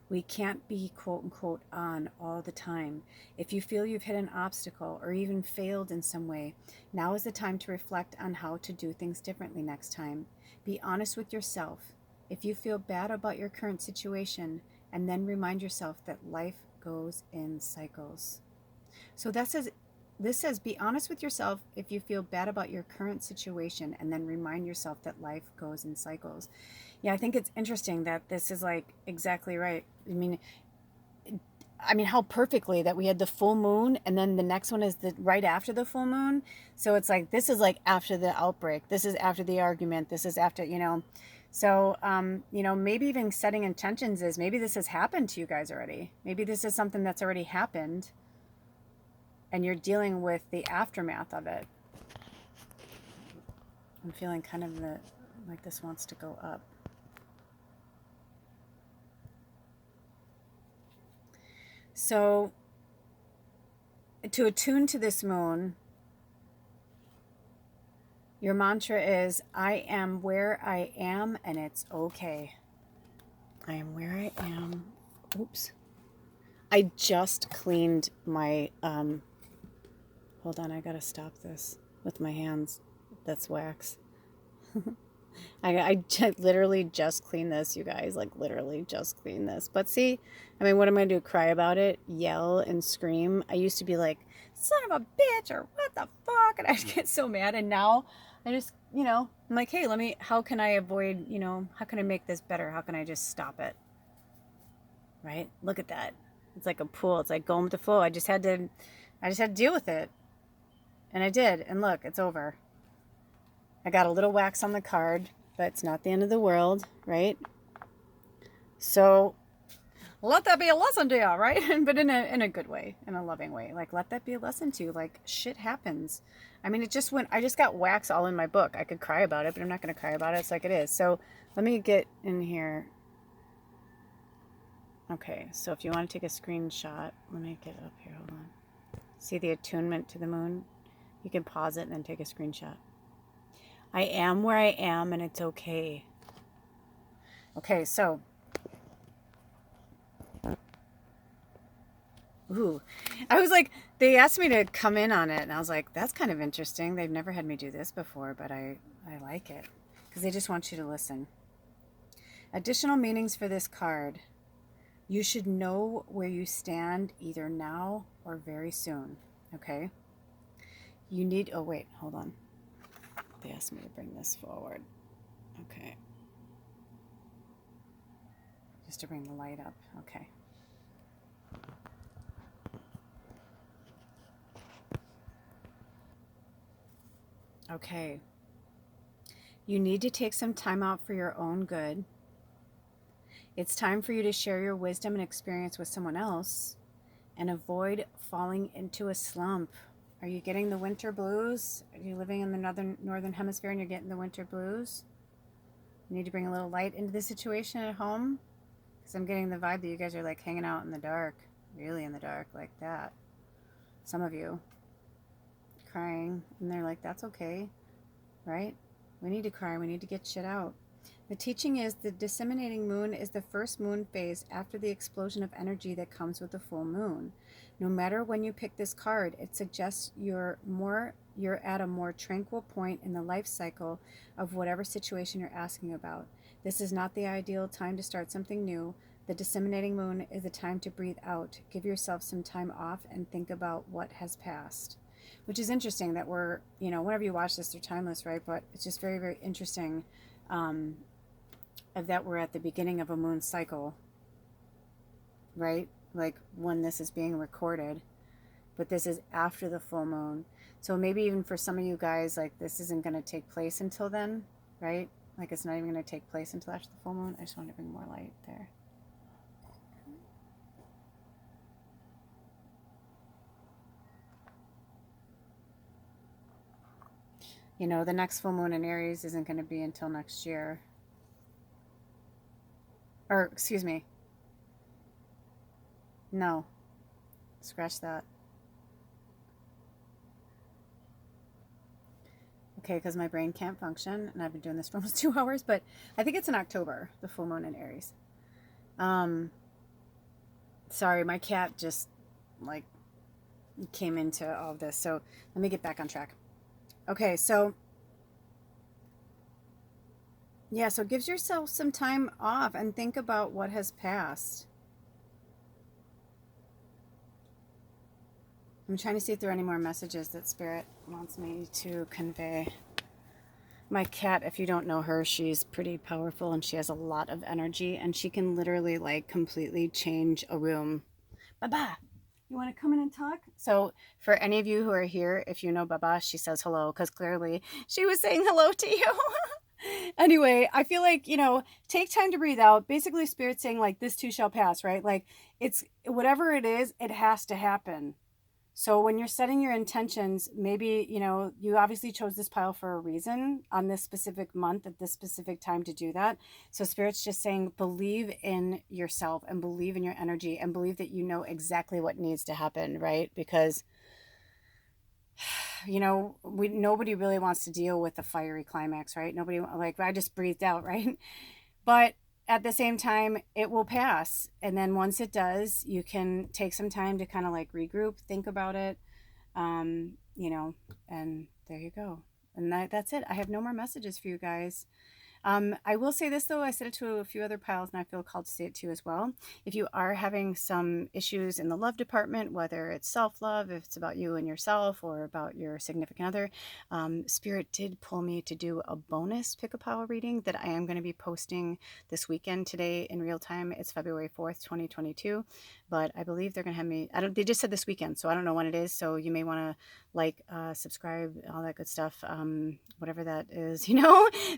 We can't be quote unquote on all the time. If you feel you've hit an obstacle or even failed in some way, now is the time to reflect on how to do things differently next time. Be honest with yourself. If you feel bad about your current situation, and then remind yourself that life goes in cycles. So this says be honest with yourself if you feel bad about your current situation, and then remind yourself that life goes in cycles. Yeah, I think it's interesting that this is like exactly right. I mean how perfectly that we had the full moon, and then the next one is the right after the full moon. So it's like this is like after the outbreak. This is after the argument. This is after, So, maybe even setting intentions is maybe this has happened to you guys already. Maybe this is something that's already happened and you're dealing with the aftermath of it. I'm feeling kind of like this wants to go up. So, to attune to this moon, your mantra is, I am where I am and it's okay. I am where I am. Oops. I just cleaned my, hold on, I gotta stop this with my hands. That's wax. I literally just cleaned this, you guys, like literally just cleaned this. But see, I mean, what am I going to do? Cry about it? Yell and scream? I used to be like, son of a bitch, or what the fuck? And I'd get so mad. And now I just, I'm like, hey, how can I avoid, how can I make this better? How can I just stop it? Right? Look at that. It's like a pool. It's like going with the flow. I just had to deal with it. And I did. And look, it's over. I got a little wax on the card, but it's not the end of the world, right? So let that be a lesson to you, right? But in a good way, in a loving way. Like, let that be a lesson to you. Like, shit happens. I mean, I just got wax all in my book. I could cry about it, but I'm not going to cry about it. It's like it is. So let me get in here. Okay, so if you want to take a screenshot, let me get up here. Hold on. See the attunement to the moon? You can pause it and then take a screenshot. I am where I am and it's okay. Okay, so. Ooh. I was like, they asked me to come in on it and I was like, that's kind of interesting. They've never had me do this before, but I like it because they just want you to listen. Additional meanings for this card. You should know where you stand either now or very soon. Okay? You need, oh wait, hold on. They asked me to bring this forward. Okay. Just to bring the light up. Okay. Okay. You need to take some time out for your own good. It's time for you to share your wisdom and experience with someone else and avoid falling into a slump. Are you getting the winter blues? Are you living in the northern hemisphere and you're getting the winter blues? You need to bring a little light into the situation at home, because I'm getting the vibe that you guys are like hanging out in the dark, really in the dark, like that. Some of you crying, and they're like, that's okay, right? We need to cry. We need to get shit out. The teaching is the disseminating moon is the first moon phase after the explosion of energy that comes with the full moon. No matter when you pick this card, it suggests you're at a more tranquil point in the life cycle of whatever situation you're asking about. This is not the ideal time to start something new. The disseminating moon is the time to breathe out. Give yourself some time off and think about what has passed. Which is interesting that we're, whenever you watch this, they're timeless, right? But it's just very, very interesting that we're at the beginning of a moon cycle, right? Like when this is being recorded, but this is after the full moon. So maybe even for some of you guys, like this isn't going to take place until then, right? Like it's not even going to take place until after the full moon. I just want to bring more light there. The next full moon in Aries isn't going to be until next year. Or, excuse me. No. Scratch that. Okay, because my brain can't function, and I've been doing this for almost 2 hours, but I think it's in October, the full moon in Aries. Sorry, my cat just like came into all of this. So let me get back on track. Okay, so yeah, so gives yourself some time off and think about what has passed. I'm trying to see if there are any more messages that Spirit wants me to convey. My cat, if you don't know her, she's pretty powerful and she has a lot of energy and she can literally like completely change a room. Baba, you want to come in and talk? So for any of you who are here, if you know Baba, she says hello because clearly she was saying hello to you. Anyway, I feel like, take time to breathe out. Basically, Spirit's saying like this too shall pass, right? Like it's whatever it is, it has to happen. So when you're setting your intentions, maybe, you obviously chose this pile for a reason on this specific month at this specific time to do that. So Spirit's just saying, believe in yourself and believe in your energy and believe that you know exactly what needs to happen, right? Because, nobody really wants to deal with the fiery climax, right? Nobody, like, I just breathed out, right? But at the same time, it will pass. And then once it does, you can take some time to kind of like regroup, think about it, and there you go. And that's it. I have no more messages for you guys. I will say this though, I said it to a few other piles and I feel called to say it to you as well. If you are having some issues in the love department, whether it's self-love, if it's about you and yourself or about your significant other, Spirit did pull me to do a bonus pick a pile reading that I am going to be posting this weekend today in real time. It's February 4th, 2022, but I believe they're going to have me, they just said this weekend, so I don't know when it is. So you may want to like, subscribe, all that good stuff, whatever that is,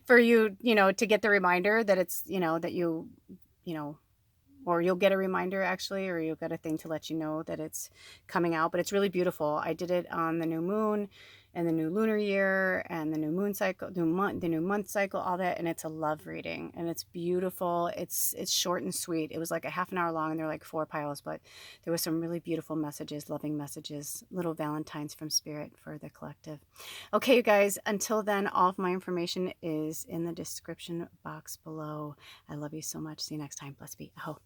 for you, to get the reminder that it's, that you know, or you'll get a reminder actually, or you'll get a thing to let you know that it's coming out. But it's really beautiful. I did it on the new moon and the new lunar year and the new moon cycle, the new month cycle, all that. And it's a love reading and it's beautiful. It's short and sweet. It was like a half an hour long and there were like 4 piles, but there was some really beautiful messages, loving messages, little Valentines from Spirit for the collective. Okay, you guys, until then, all of my information is in the description box below. I love you so much. See you next time. Bless be. Oh.